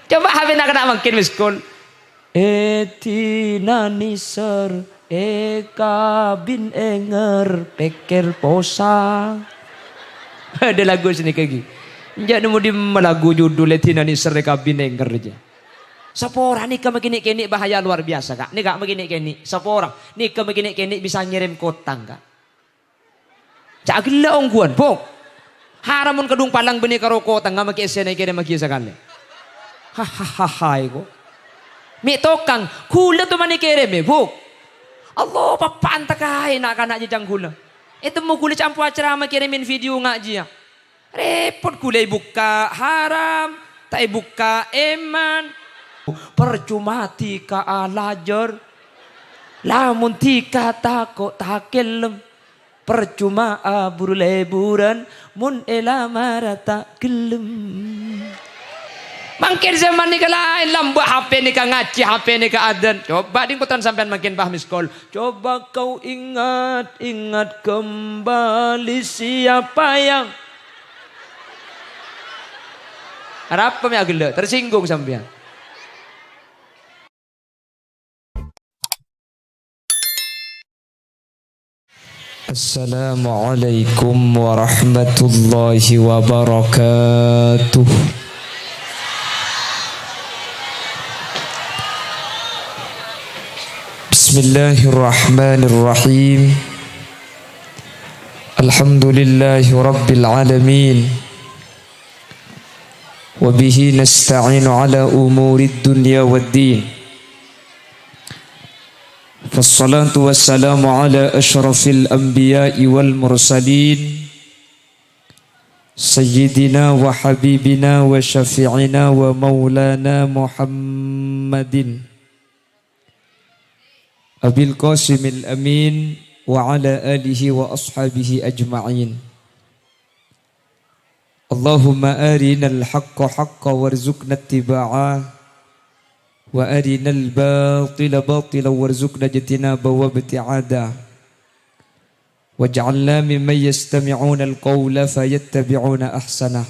Coba HP nak kena makin miskul. Etina niser eka bin enger peker posa. Ada lagu sini kaki. Jangan mau di lagu judul etina niser eka bin enger aja. Sepora nih kemekini bahaya luar biasa kak. Nih kak begini sepora nih kemekini bisa ngirim kotang kak. Cak gila ongguan bok. Haramun kedung palang benih karo kotang nggak makin esena kirim lagi sekali. Hahaha iko. Mi tokang kula tuh mani kirim buk. Allah papan takai nak kanak jejang kula. Itu mau kula campur acara kirimin video ngaji ya. Repot kula buka haram, tak buka eman. Percuma tika alajar, lamun tika takut takelem. Percuma abur leburan, mun elamara tak gelem. Makin zaman ni lain lambak HP ni ka ngaji HP ni ka adan. Coba di putan sampean makin bah miskol. Coba kau ingat kembali siapa yang harap kami agak tersinggung sampean. Assalamualaikum warahmatullahi wabarakatuh. Bismillahirrahmanirrahim. Alhamdulillahi rabbil alamin. Wabihi nasta'inu ala umurid dunya waddin. Fassalatu wassalamu ala ashrafil anbiya'i wal mursalin. Sayyidina wa habibina wa syafi'ina wa maulana Muhammadin Abil Qasimil Amin wa ala alihi wa ashabihi ajma'in. Allahumma arinal haqqa haqqa warzuqna ittiba'ah wa arinal batila batila warzuqna ijtinaba wa ibti'ada. Waj'alna mimman yastami'una al-qawla fayattabi'una ahsanah.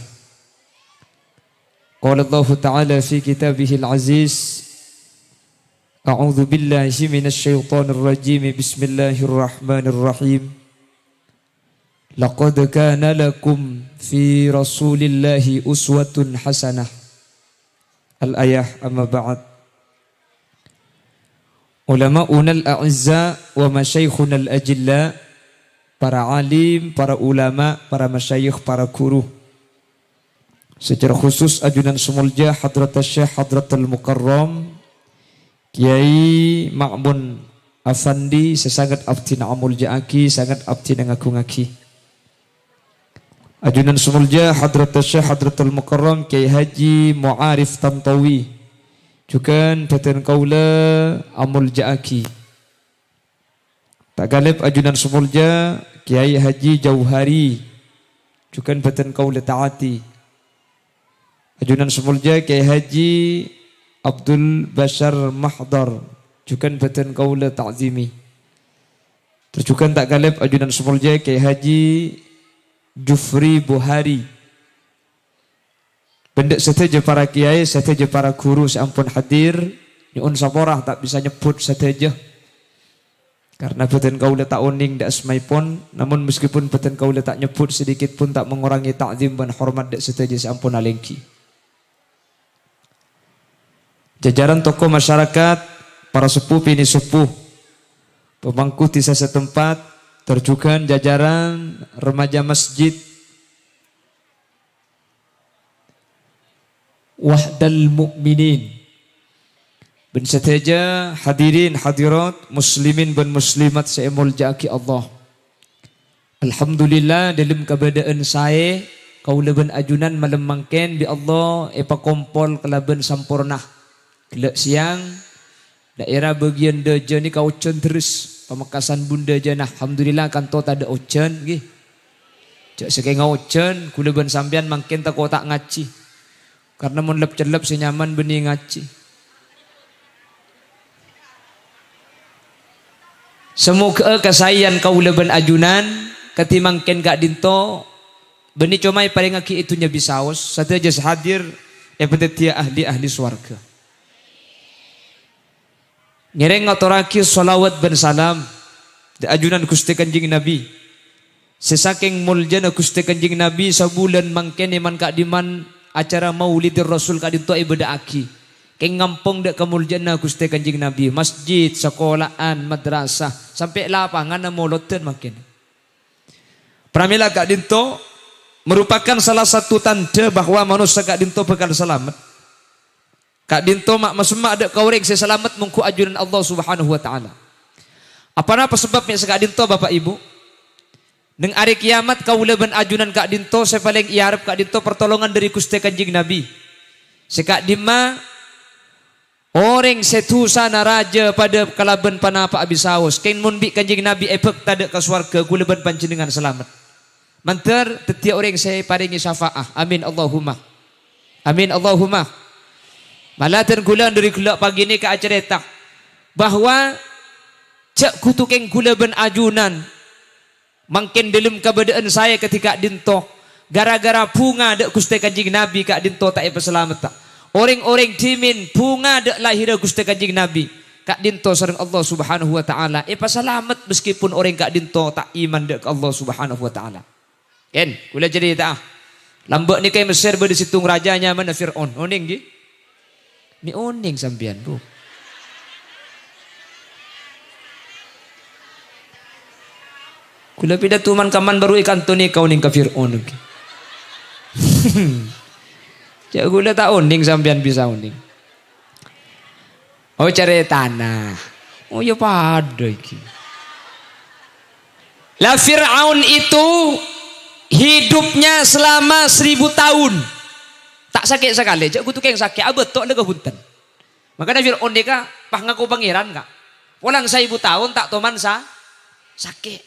Qala Allah Ta'ala fi kitabihil aziz. A'udzu billahi minasy syaithanir rajim. Bismillahirrahmanirrahim. Laqad kana lakum fi Rasulillahi uswatun hasanah. Al-ayah amma ba'd. Ulama'una al-a'izza wa masyayikhuna al-ajilla, para alim, para ulama, para masyayikh, para guru. Secara khusus ajunan Sumulja Hadrat Syekh Hadratul Mukarram Kiai Ma'mun Afandi sesangat abdi na'amul ja'aki, sangat abdi ngagungaki. Ajunan Sumulja Hadrat Syekh Hadratul Mukarram Kiai Haji Mu'arif Tantawi, juga Batan Kaula Amul Ja'aki. Tak galib ajunan Sumulja Kiai Haji Jauhari, juga Batan Kaula Ta'ati. Ajunan Sumulja Kiai Haji Abdul Bashar Mahdar, juga Batan Kaula Ta'zimi. Terjukan tak galib ajunan Sumulja Kiai Haji Jufri Buhari. Benda seteja para kiai, seteja para guru seampun hadir. Nyun saporah tak bisa nyebut seteja. Karena Batan Kaula tak uning dak asmaipun, namun meskipun Batan Kaula tak nyebut sedikit pun tak mengurangi ta'zim dan hormat dak seteja seampun alengki. Jajaran tokoh masyarakat, para sepuh pini sepuh, pemangku desa setempat, terjugan jajaran remaja masjid Wahdal Mukminin, ben seteja hadirin hadirat muslimin ben muslimat seemul jaki Allah. Alhamdulillah dalam keadaan saya kaula ben ajunan malam mangken bi Allah epa kompol kelaben sampurna. Gelak siang daerah bagian Deja ni kau ucen terus Pamekasan Bunda Jana. Alhamdulillah kantor tak ada ucen nggih. Cak sekeng ucen kula ben sampean mangken tak kotak ngaci. Karena mun lep-celep senyaman benih ngaci. Semoga kesayan kaula ben ajunan ketimangken gak dinto benih comai paling ngaki itunya bisaos. Satu aja hadir Epetetia ahli-ahli swarga. Ngereng ngaturake sholawat ben salam di ajunan Gusti Kanjeng Nabi. Sesaking muljana Gusti Kanjeng Nabi sabulan mangkene man kak diman acara Maulidir Rasul kak dinto ibadaaki. Keng ngampung dek kemuljana Gusti Kanjeng Nabi, masjid, sekolahan, madrasah, sampai lapangan na moloten makin. Pramila kak dinto merupakan salah satu tanda bahwa manusia kak dinto bakal selamat. Kak dinto mak masema ada kaureng saya selamat mengku ajunan Allah Subhanahu wa taala. Apa sebabnya sekak dinto Bapak Ibu? Neng hari kiamat kaula ben ajunan kak dinto saya paling iarep kak dinto pertolongan dari Gusti Kanjeng Nabi. Sekak dima orang setusana raja pada kalaban panapa abisaos kain munbi Kanjeng Nabi epek tade ke swarga kula ben panjenengan selamat. Manter tetia orang saya paringi syafaah. Amin Allahumma. Amin Allahumma. Malatan gula dari gula pagi ini ke acerita bahwa cak kutukeng gula ben ajunan mungkin dalam keadaan saya ketika dinto gara-gara bunga dek Gusti Kanjeng Nabi kak dinto tak apa selamat tak orang-orang dimin bunga dek lahir Gusti Kanjeng Nabi kak dinto sareng Allah Subhanahu wa taala apa selamat meskipun orang kak dinto tak iman dek Allah Subhanahu wa taala. Ken kula cerita lambak ni kay Mesir berde situng rajanya mana Firaun oning gi mi oning sampean bu. Kula pida tuman kaman baru ikan tuni kau ning ka Firaun. Cak kula tak oning sampean bisa oning. Oh cari tanah. Oh ya pada iki. La Firaun itu hidupnya selama 1000 tahun. Tak sakit sekali, cak kutu keng sakit, abet tok lega hunten. Makanya Fir'aun deka pah ngaku pangeran kak. Pulang 1000 tahun tak toman sakit.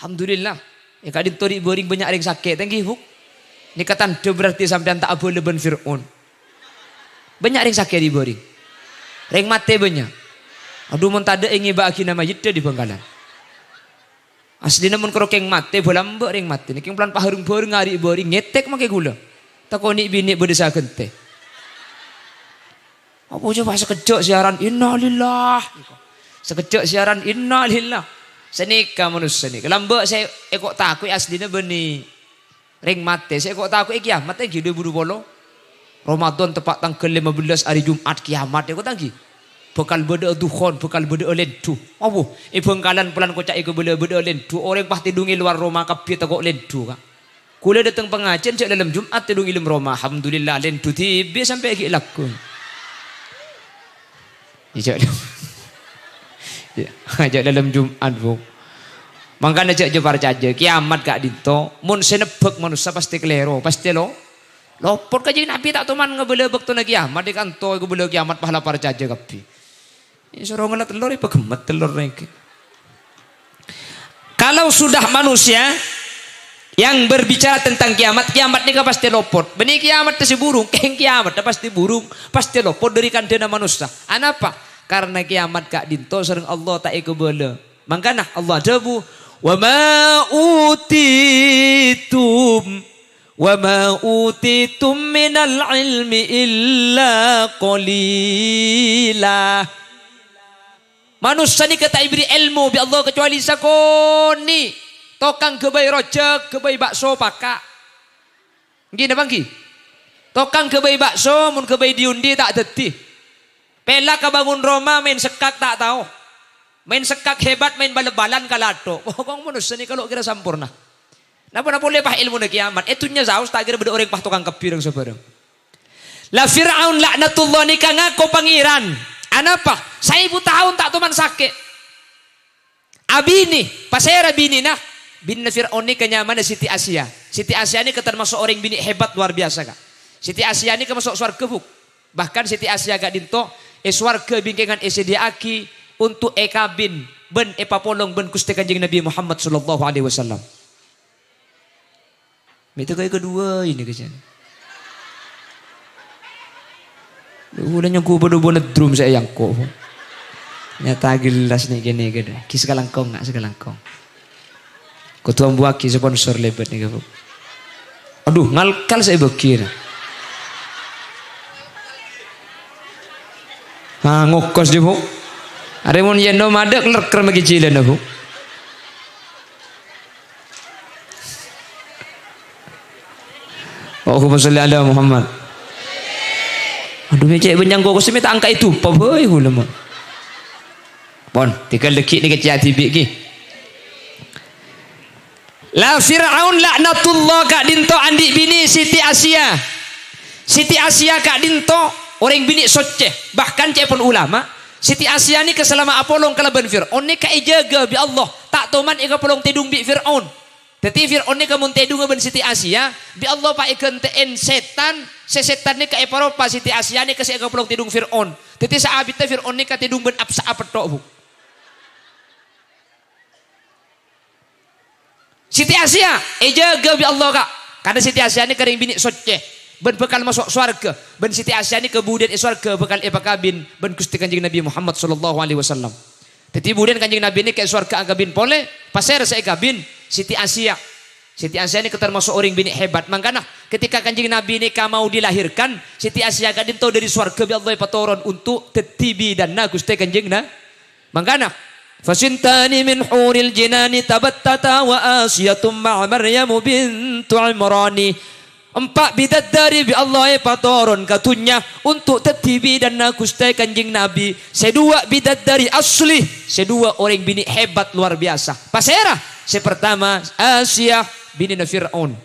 Alhamdulillah. Ya kak dintori boring banyak ring sakit, tenggi huk. Ini katan berarti sampean tak abol leben Fir'aun. Banyak ring sakit di boring. Ring mate banyak. Aduh mun tada ingi baki nama jidda di Bangkalan. Asli namun kerokeng mate bolam ring mate. Ini keng pelan paharung boring ngari boring ngetek make gula. Takoni bini berdesa gente. Apa coba sekejap siaran innalillah. Sekejap siaran innalillah. Senika manusia ni. Kelambak saya ekok takut aslinya beni ring mate. Saya ekok takut kiamat lagi 2020. Ramadan tepat tanggal 15 hari Jumat kiamat ekok tanggi. Bekal beda dukhon, bekal beda lendu. Apa? Bengkalan pelan kocak iku beda lendu. Orang pasti dungi luar rumah kabeh tekok lendu kak. Kula datang pengajian cak dalam Jumat tidung ilmu Roma. Alhamdulillah lendu tiba sampai lagi laku. Cak dalam Jumat bu. Makanya cak jebar caja kiamat kak dito. Mun senebek manusia pasti kelero, pasti lo. Lopor kaji Nabi tak teman ngebelebek tu na kiamat di kantor ngebelebek kiamat pahala para caja kapi. Ini suruh ngelat telur ipa gemet telur nengke. Kalau sudah manusia yang berbicara tentang kiamat, kiamat ini pasti lopot. Benih kiamat itu si burung, keng kiamat pasti burung, pasti lopot dari kandana manusia. Anapa? Karena kiamat kak dinto sering Allah tak ikut bela. Makanya Allah jabu, wa ma utitum minal ilmi illa qalila. Manusia ni kata ibri ilmu bi Allah kecuali sakoni. Tokang kebay rojak, kebay bakso pakak. Gini bangki. Tokang kebay bakso, mun kebay diundi tak deti. Pela kabangun Roma main sekak tak tahu. Main sekak hebat, main bal-balan kalato. Pokoknya manusia ni kalau kira sampurna. Napa boleh pah ilmu na kiamat. Itunya zaus tak kira beda orang pah tukang kepirang sebarang. La Fir'aun laknatullah ni kang ngaku pangeran. Anapa? 1000 tahun tak tuman sakit. Abini, pasera bini nah. Bin Fir'aun ni kenyamanan Siti Asia. Siti Asia ni termasuk orang bini hebat luar biasa kak. Siti Asia ni kemasuk swarga buk. Bahkan Siti Asia gak dinto swarga bingkengan sediaaki untuk ekabin ben epapolong ben Gusti Kanjeng Nabi Muhammad sallallahu alaihi wasallam. Itu kayak kedua ini kesian. Ulanya ku bodo-bodo drum saya yang kok. Nyata gelas nih gini gede. Kis kalangkong nggak sekalangkong. Ketua buaki sponsor lebat nih kamu. Aduh ngalkal saya bekir. Ha ngokos dia bu. Are mun yen no madek lerker magi cilen bu. Allahumma shalli ala Muhammad. Aduh mecek benyang kok simi tak angkat itu. Apa boy gula mo. Pon, tinggal dekik ni kecil hati ki. La Fir'aun laknatullah kak dinto andi bini Siti Asia. Siti Asia kak dinto orang bini soceh. Bahkan cek pun ulama, Siti Asia ni keselama apolong kalaban Fir'aun ni kak jaga bi Allah. Tak toman ika polong tidung bi Fir'aun. Tetapi Fir'aun ni kamun tidung ben Siti Asia, bi Allah pa ikan teen setan, setan ni kak eparopa Siti Asia ni kasi ika polong tidung Fir'aun. Tetapi saabita Fir'aun ni kak tidung ben apsa apetok bu. Siti Asia, jaga bi Allah kak. Karena Siti Asia ni kering bini soceh. Ben bekal masuk surga. Ben Siti Asia ni kemudian surga bekal kabin. Ben Gusti Kanjeng Nabi Muhammad sallallahu alaihi wasallam. Tetapi kemudian Kanjeng Nabi ni ke surga kabin pole. Pasir saya kabin Siti Asia. Siti Asia ni termasuk orang bini hebat. Makanya ketika Kanjeng Nabi ni mau dilahirkan, Siti Asia kadin tahu dari surga bi Allah patoron untuk tetibi dan Gusti Kanjeng na. Makanya Fasintani min huril jinani tabattata wa asiyatum ma'a Maryam bintu Imrani. 4 bidadari bi Allah patoron katunya untuk tetibi dan Gusti Kanjeng Nabi. Sedua bidadari asli, sedua orang bini hebat luar biasa. Pasera, sepertama Asia bini Fir'aun.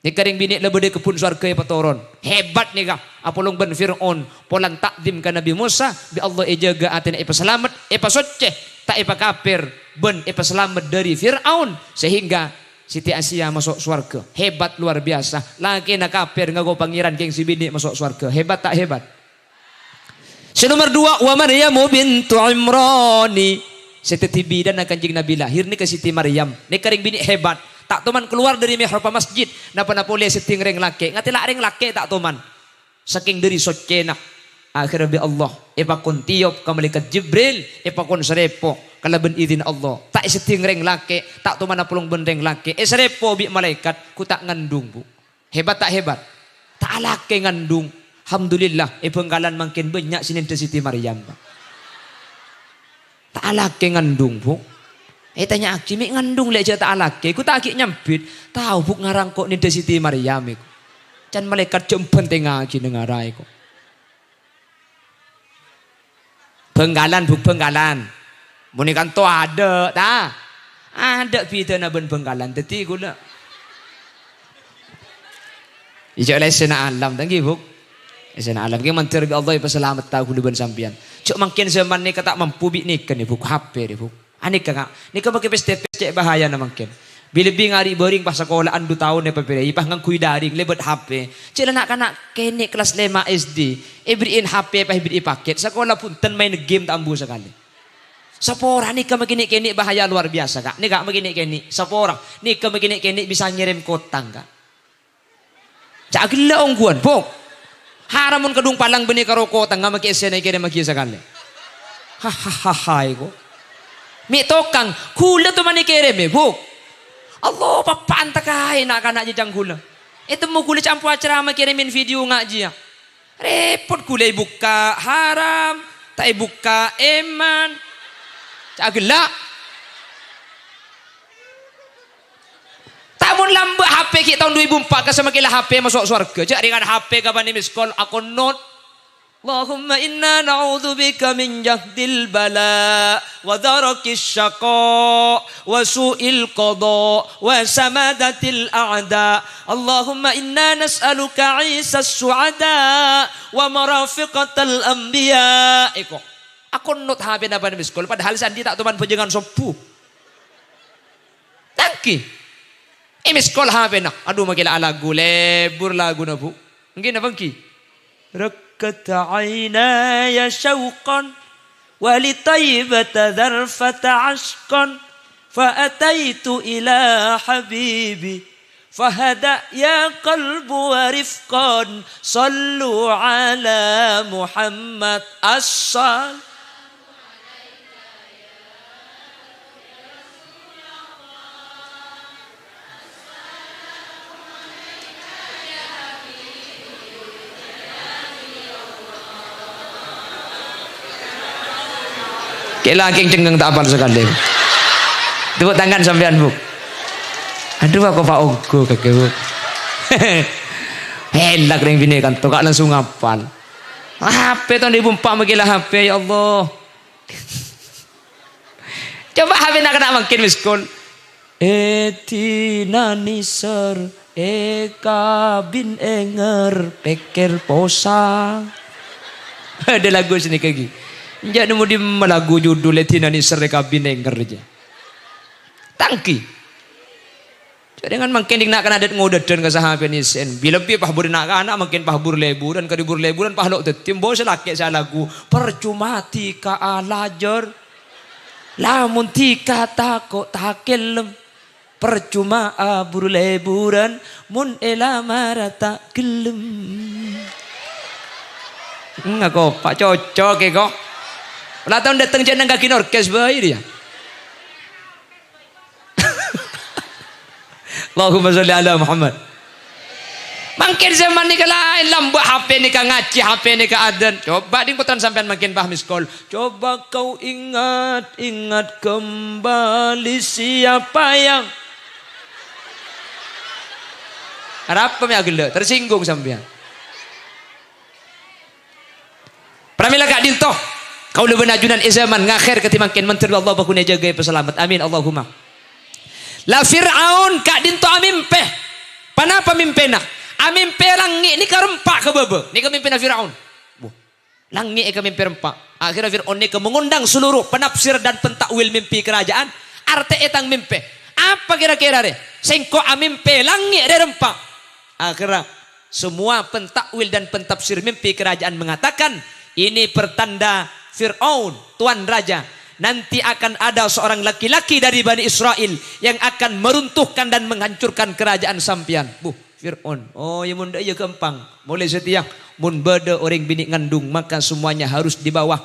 Ni karing bini lebih kepun surga patoron. Hebat ni kah. Apolong ben Fir'aun polang takdim ka Nabi Musa bi Allah jaga aten selamat soceh tak kafir ben selamat dari Fir'aun sehingga Siti Asia masuk surga. Hebat luar biasa. Laki nak kafir ngago pangeran geng si bini masuk surga. Hebat tak hebat? Nomor 2 wa Maryam bintu Imrani. Seti bidan Kanjeng Nabi lahir ni ke Siti Maryam. Ni karing bini hebat. Tak toman keluar dari mihrab masjid. Napa boleh seting reng laki. Ngatila reng laki tak toman. Saking dari socena. Akhirnya bi Allah. Epakon tiop ke malaikat Jibril. Epakon serepo. Kalaban izin Allah. Tak seting reng laki. Tak toman apulong benreng laki. Serepo bi malaikat. Ku tak ngandung bu. Hebat tak hebat? Tak laki ngandung. Alhamdulillah. Penggalan makin banyak sini Siti Maryam. Tak laki ngandung bu. Tanya aki, mik ngandung lek tak laki. Ku tak aki nyampit. Tahu buk ngarang kok ni Siti Maryam iku. Can malaikat jempen tengah aki dengarai kok. Penggalan buk penggalan. Muni kan to ada ta. Ada pita na ben penggalan teti gula. Ijak lesen alam tanggi buk. Lesen alam ki mantir Allah pasalamat ta gula ben sampian. Cuk makin zaman ni kata mampu bik niken ni buk HP ni buk. Anik kak, ni kau pakai PSTP cek bahaya na makin. Bila ngari boring pas sekolah andu tahun ni papere, ipah ngangkui daring lebet HP. Cek nak kanak kene kelas 5 SD, beriin HP pah beri paket. Sekolah pun ten main game tak ambu sekali. Sapora ni kau begini kene bahaya luar biasa kak. Ni kak begini kene, sapora ni kau begini kene bisa ngirim kotang kak. Cak gila ongguan, pok. Haramun kedung palang benih karo kotang nggak makai esena kirim maki sekali. Hahaha iko. Mi tokang kula tu mani kirim bu. Allah papan takai nak kanak jejang kula. Itu mau kula campur acara kirimin video ngaji ya. Repot kula buka haram, tak buka eman. Cagela. Tamun lambak HP kita tahun 2004 ke sama kila HP masuk surga. Cak dengan HP kapan ni miss call aku note. Allahumma inna na'udzubika min jahdil bala wa darakis syaqa wa su'il qada wa samadatil a'da. Allahumma inna nas'aluka 'isas su'ada wa marafiqatal anbiya. Eko. Aku not HP na ban miskol padahal sandi tak tuman penjengan sopu. Tangki. Miskol HP na. Aduh makila lagu lebur lagu na bu. Mungkin apa ki? ركت عيناي شوقا ولطيبة ذرفة عشقا فأتيت إلى حبيبي فهدأ يا قلب ورفقا صلوا على محمد الصلاة. Kayak lagi cengeng tak apal sekali. Tepuk tangan sampean Bu. Aduh aku Pak Ogo kakek Bu. Hendak ring bini kan tuh langsung ngapal. HP tuh ibu empat magilah HP ya Allah. Coba HP nak kena makin miskol. Etina niser eka bin enger peker posa. Ada lagu sini kaki. Jangan mau di lagu judul etina niser eka bin enger aja. Tangki. Dengan makin nak kena adat ngodet dan kesahabat nisen. Bila pi pahbur nak anak makin pahbur leburan kadibur leburan pahlok tetim bos laki saya lagu percuma tika alajar lamun tika takok takelem percuma abur leburan mun elamara tak gelem. Ngako pak cocok ke kok. Ulah tahun datang jeneng kaki orkes bayi dia. Allahumma sholli ala Muhammad. Makin zaman ni lain lambu HP ni ka ngaji HP ni ka adan. Coba ding putan sampean makin paham miskol. Coba kau ingat kembali siapa yang apa me agel tersinggung sampean. Pramila kak dinto. Kau lebih najunan zaman ngakhir ketimakin menteri Allah bakune jaga peselamat. Amin Allahumma. La Fir'aun kak dinto amimpe. Panapa mimpena? Amimpe langi ni karempak ke bebe. Ni kemimpina Fir'aun. Langi ke mimpi rempak. Akhirnya Fir'aun ni ke mengundang seluruh penafsir dan pentakwil mimpi kerajaan. Arte etang mimpi. Apa kira-kira deh? Sengko amimpe langi de rempak. Akhirnya semua pentakwil dan pentafsir mimpi kerajaan mengatakan ini pertanda Fir'aun, tuan raja. Nanti akan ada seorang laki-laki dari Bani Israel yang akan meruntuhkan dan menghancurkan kerajaan sampian. Fir'aun. Oh ya mun ya gampang. Mulai setiap mun beda orang bini ngandung maka semuanya harus di bawah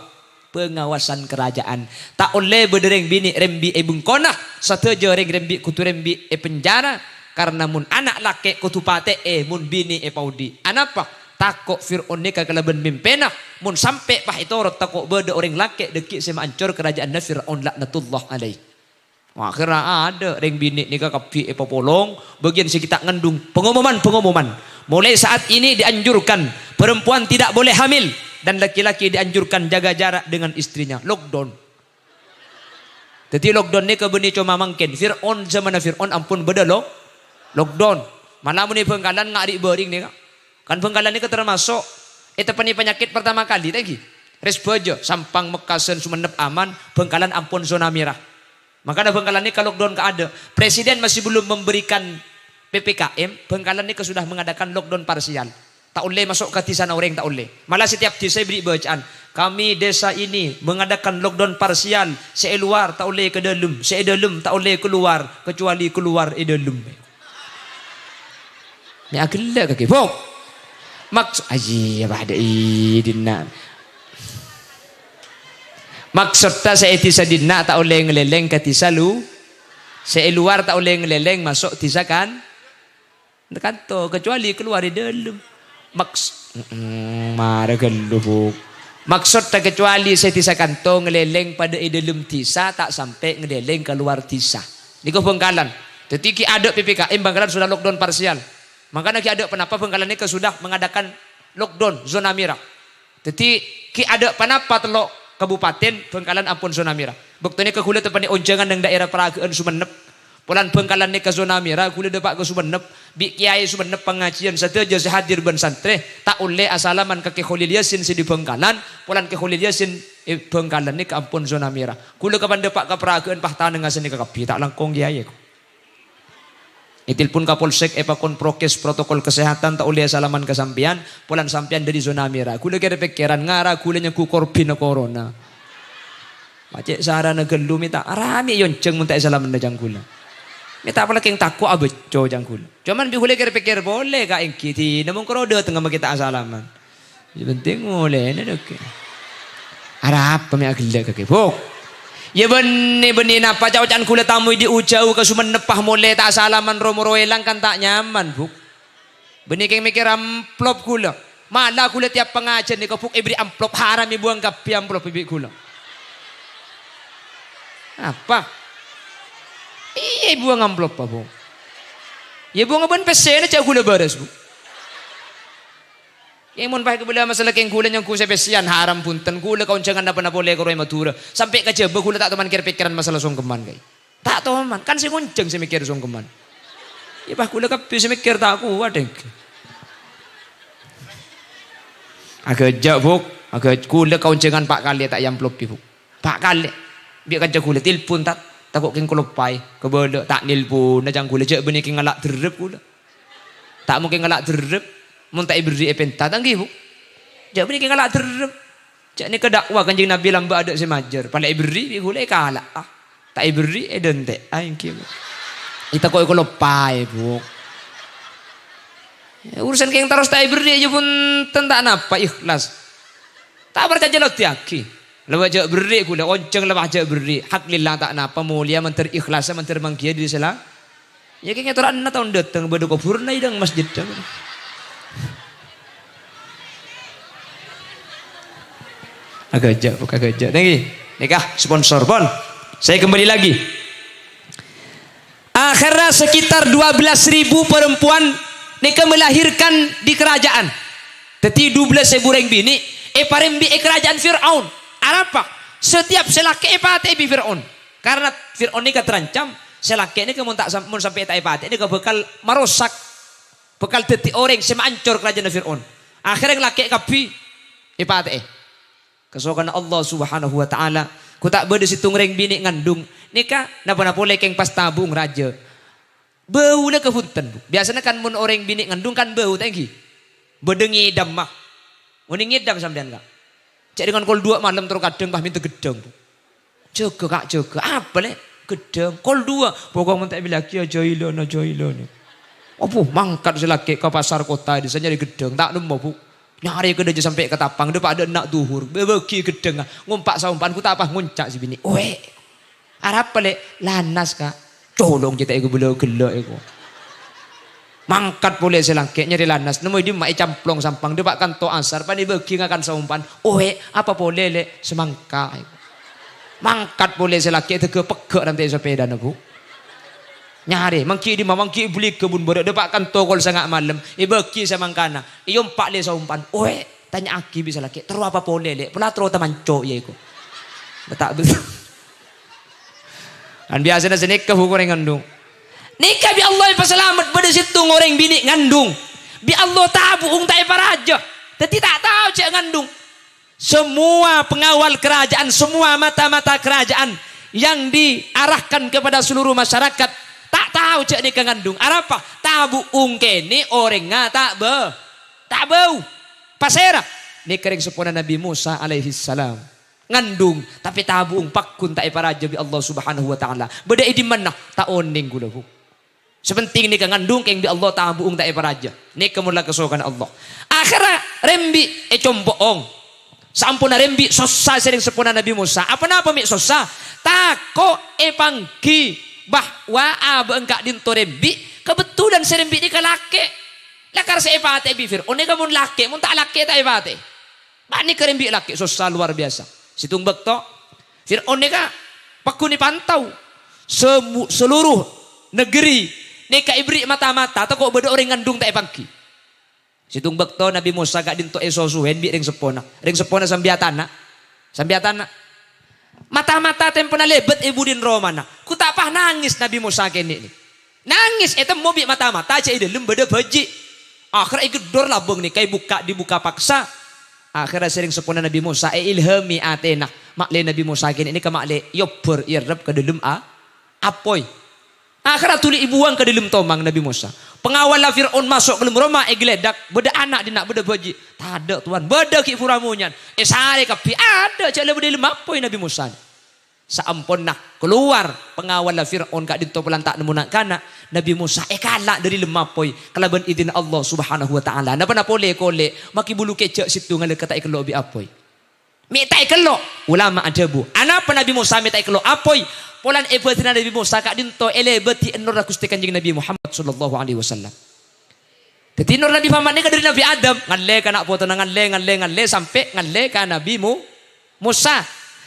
pengawasan kerajaan. Tak oleh bedereng bini rembi bungkona sateja reng rembi kutu rembi penjara karena mun anak laki kutu pate mun bini paudi. Anapa? Takok Fir'aun ni kagalaban mimpena mun sampai pah itu orang takok beda orang laki deki sema ancur kerajaan Fir'aun laknatullah alaih. Akhirnya ada reng bini ni kapi popolong bagian si kita ngandung pengumuman mulai saat ini dianjurkan perempuan tidak boleh hamil dan laki-laki dianjurkan jaga jarak dengan istrinya. Lockdown. Jadi lockdown ni kebeni cuma mangkin Fir'aun zaman Fir'aun ampun beda lockdown. Malah muni pengkalan ngari bering ni kan pengkalan ni termasuk itu penyakit pertama kali lagi. Resbojo sampang Mekasen Sumenep aman pengkalan ampun zona merah. Makanya Bengkalan ini kalau lockdown ada, presiden masih belum memberikan PPKM, Bengkalan ini sudah mengadakan lockdown parsial. Tak boleh masuk ke sana orang tak boleh. Malah setiap desa beri bacaan, kami desa ini mengadakan lockdown parsial, seluar tak boleh ke dalam, dalam tak boleh keluar kecuali keluar dalam. Ni agak kaki, bok. Maksud aji apa ada idina. Maksudnya saya tisa dina tak boleh ngeleleng ke tisa lu. Saya luar tak boleh ngeleleng masuk tisa kan. Kanto kecuali keluar di dalam. Mara geluh. Maksudnya kecuali saya tisa kanto ngeleleng pada dalam tisa tak sampai ngeleleng keluar tisa. Ini ke Bengkalan. Ketika ada PPKM Bengkalan sudah lockdown parsial. Makanya ki ada kenapa Bengkalan ini sudah mengadakan lockdown zona merah. Jadi ki ada kenapa telok Kabupaten Bengkalan ampun zona merah. Buktinya ke kulit tepan onjangan yang daerah Peragaan Sumenep. Pulan Bengkalan ni ke zona merah, kulit depak ke Sumenep. Bi kiai Sumenep pengajian sateja sehadir ben santre tak oleh asalaman ke Kholil Yasin si di Bengkalan. Pulan ke Kholil Yasin Bengkalan ni ke ampun zona merah. Kulit kapan depak ke Peragaan Pahtan dengan seni ke kapi tak langkong kiai. Itil pun Kapolsek epakon prokes protokol kesehatan tak oleh salaman kesampian pulan sampian dari zona merah. Kula kira pikiran ngara kulanya ku korban corona. Macet sarana gelu minta arami yonceng minta salaman dajang kula. Minta pala keng takwa abeco jang kula. Cuman bi kula kira pikir boleh ka engkiti namun krodo tengah kita asalaman. Yang penting boleh na dok. Arap pemi agel ka kebok. Ya benih napa jauhan kula tamu di ujau ke Sumenep pah mole tak salaman romo-roelang kan tak nyaman buk. Benih keng mikir amplop kula. Malah kula tiap pengajian ni kapuk ibri amplop haram buang kapi amplop ibi kula. Apa? Iya buang amplop apa bu? Ya buang apa pesen aja gula baras bu. Yang mun pakai gula masalah keng gula yang kusa pesian haram punten gula kau jangan apa boleh kau matura sampai ke jebak gula tak teman kira pikiran masalah songkeman kay. Tak teman kan si kunceng si mikir songkeman. Ya bah gula kapi si mikir tak kuat deh. Agak jauh, agak gula kau jangan pak kali tak yang plop bu. Pak kali biar kerja gula telepon tak takut keng kelopai kebelak tak nilpun najang gula jek benih keng ngalak derep gula. Tak mungkin ngalak derep. Mun tak ibri epenta tanggi bu. Jak benih keng ngalak derep. Jak ni kedakwa kanjeng Nabi lamba ada semajer. Pada ibri bi gula kalak. Tak ibri dente. Aing ki. Ita kok kelopai bu. Ya, urusan keng terus tak ibri aja pun tentak napa ikhlas. Tak percaya lo tiaki. Lepas jak beri gula onceng lepas jak beri hak lillah tak napa mulia menteri ikhlas menteri mangkia di salah. Ya kayaknya orang na tahun datang berdoa purna idang masjid. Agak jauh. Nikah sponsor pon. Saya kembali lagi. Akhirnya sekitar 12.000 perempuan nikah melahirkan di kerajaan. Teti 12 reng bini. Parembi kerajaan Fir'aun. Apa? Setiap selaki epate bi Fir'aun. Karena Fir'aun ini terancam, selaki ini kemun tak sampai tak epate ini bakal merusak, bakal detik orang semancur kerajaan Fir'aun. Akhirnya laki kapi epate. Kesokan Allah Subhanahu wa taala, ku tak bede situng reng bini ngandung. Nikah napa boleh keng pas tabung raja. Bau na kehunten. Biasanya kan mun orang bini ngandung kan bau tangki. Bedengi idam mah. Mun ngidam sampean enggak? Cek dengan kol 2 malam terus kadang bah minta gedeng. Jaga kak jaga. Apa le? Gedeng. Kol 2. Pokok mentak bilang kia joilon. Apa mangkat selaki ke pasar kota di sana nyari gedeng. Tak nemu bu. Nyari ke aja sampai ke tapang. Depan ada nak duhur. Bebeki gedeng. Ngumpak saumpan ku tak apa nguncak si bini. Oe. Arab le lanas kak. Colong kita ego belo gelak ego. Mangkat boleh selangkek nyari lanas nemu di mai camplong sampang depak kanto asar pani bagi ngakan saumpan oe apa boleh le semangka mangkat boleh selangkek tege pegek nanti sepeda nabu nyari mangki di mangki beli kebun bodoh depak kanto kol sangat malam bagi semangkana iompak le saumpan oe tanya aki bisa laki terus apa boleh le pula terus teman cok ya iko tak betul kan biasanya senik kehukur ngandung. Nikah bi Allah pasalamat pada situ orang bini ngandung. Bi Allah tabuung tak paraja. Tapi tak tahu cek ngandung. Semua pengawal kerajaan, semua mata-mata kerajaan yang diarahkan kepada seluruh masyarakat tak tahu cek nikah ngandung. Apa? Tabuung kene orang tak bau. Pasera. Nikah ring sepona Nabi Musa alaihi salam. Ngandung tapi tabuung pakun tak paraja bi Allah Subhanahu wa taala. Beda di mana? Tak oning gula bu. Sepenting ni ngandung keng bi Allah tabuung tak eparaja. Ni kemulah kesokan Allah. Akhirnya rembi comboong. Sampuna rembi sosa sering sepuna Nabi Musa. Apa napa mi sosa? Tako pangki bahwa engkak dinto rembi kebetulan serembi ni kalake. Lakar sa epate bi Fir'aun ni kamun lake, mun tak lake tak epate. Ba ni kerembi lake sosa luar biasa. Situng bekto Fir'aun ni ka pakuni pantau seluruh negeri neka ibri mata-mata atau kok beda orang ngandung tak pangki. Situng bekto Nabi Musa gak dinto esosuhen bi ring sepona sambiatana. Mata-mata tempena lebet ibu din romana. Ku tak pah nangis Nabi Musa kene ni. Nangis eta mobi mata-mata aja idelem beda baji. Akhirnya igedor labeng nih kayak dibuka paksa. Akhirnya sering sepona Nabi Musa ilhami atena. Makle Nabi Musa kene ini ke makle yober irep ke dalam apoy. Akhirnya tuli ibuang ke dalam tomang Nabi Musa. Pengawal Fir'aun masuk ke dalam rumah geledak. Beda anak dinak beda baji. Tada tuan. Beda ki furamunyan. Sare kapi ada. Cak lebih dalam apa Nabi Musa. Saampun nak keluar pengawal Fir'aun kak dinto pelantak nemu nak kana. Nabi Musa kalak dari lemapoi. Kalaban idin Allah Subhanahu wa taala. Napa na pole kole. Maki bulu kecak situ ngale kata ikelo bi apoi. Mi tak ikelo. Ulama adabu. Anapa Nabi Musa mi tak ikelo apoi. Polan ebetina Nabi Musa kak dinto elebeti enur rakusti kanjeng Nabi Muhammad sallallahu alaihi wasallam. Dadi nur Nabi Muhammad ni dari Nabi Adam ngalle kana foto ngalle sampai ngalle ka Nabi Musa.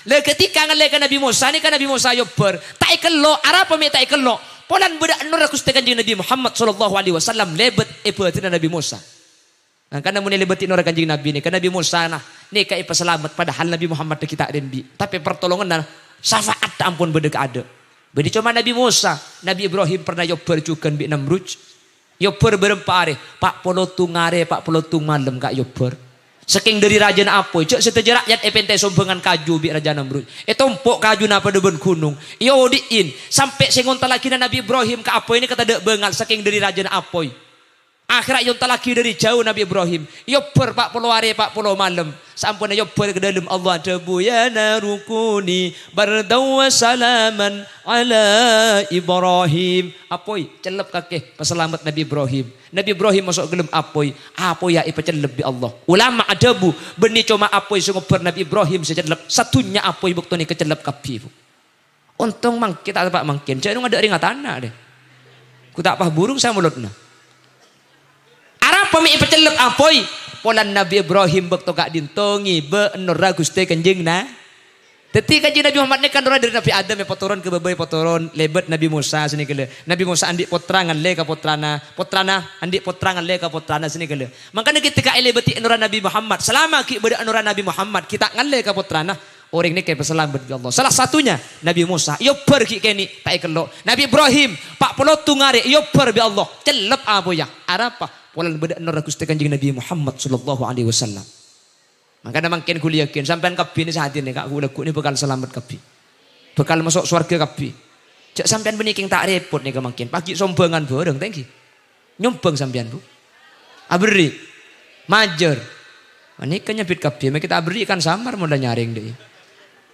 Le ketika ngalekan Nabi Musa ni kan Nabi Musa yober, tak ikelo, arapa me tak ikelo. Polan budak nur aku kanjeng Nabi Muhammad sallallahu alaihi wasallam lebet epetina Nabi Musa. Nah, karena mun lebetin nur kanjeng Nabi ni, kan Nabi Musa nah, ni ka ipa selamat padahal Nabi Muhammad kita denbi. Tapi pertolongan nah, syafaat ampun bedek ada. Bedi cuma Nabi Musa, Nabi Ibrahim pernah yober cukan bi Namruj. Yober berempare, pak polotung ngare, pak polotung malam kak yober. Saking dari raja na apoy, cek seteja rakyat epente sombengan kaju bi raja Namrud. Tompok kaju na pada ben gunung. Iyo diin sampai sengonta lagi na Nabi Ibrahim ke apoy ini kata dek bengal saking dari raja na apoy. Akhirat yonta lagi dari jauh Nabi Ibrahim. Yober pak polo are, pak polo malam. Sampun yober ke dalam Allah debu ya narukuni bardaw wa salaman ala Ibrahim. Apoy celep kakek peselamat Nabi Ibrahim. Nabi Ibrahim masuk gelem apoy ya ipa celep bi Allah. Ulama adabu benih cuma apoy sungoper Nabi Ibrahim secelep satunya apoy bukti ni kecelep kapi. Untung mang kita tak mangkin. Jangan ada ringat tanah deh. Ku tak pah burung saya mulutna. Arapa mi ipa celep apoy. Polan Nabi Ibrahim bekto kak dintongi be nora Gusti kanjeng na. Teti kanjeng Nabi Muhammad ni kan nora dari Nabi Adam ya potoron ke bebay potoron lebet Nabi Musa sini kele. Nabi Musa andi potrangan le ka potrana andi potrangan le ka potrana sini kele. Makanya ketika lebeti nora Nabi Muhammad selama ki beda nora Nabi Muhammad kita ngalle ka potrana orang ni kayak pesalam bagi Allah. Salah satunya Nabi Musa yo pergi keni tak ikelo. Nabi Ibrahim pak polo tungare yo per bi Allah celep apa ya arapa polan beda nora Gusti kanjeng Nabi Muhammad sallallahu alaihi wasallam. Makanya makin kuliakin sampean kapi ni saat ini kak gulaku ni bekal selamat kapi. Bekal masuk surga kapi. Cak sampean beniking tak repot nih kemakin pagi sombongan bareng thank you. Nyombong sampean Bu. Abri majer. Ini kan nyebut kapi kita abri kan samar mau nyaring deh.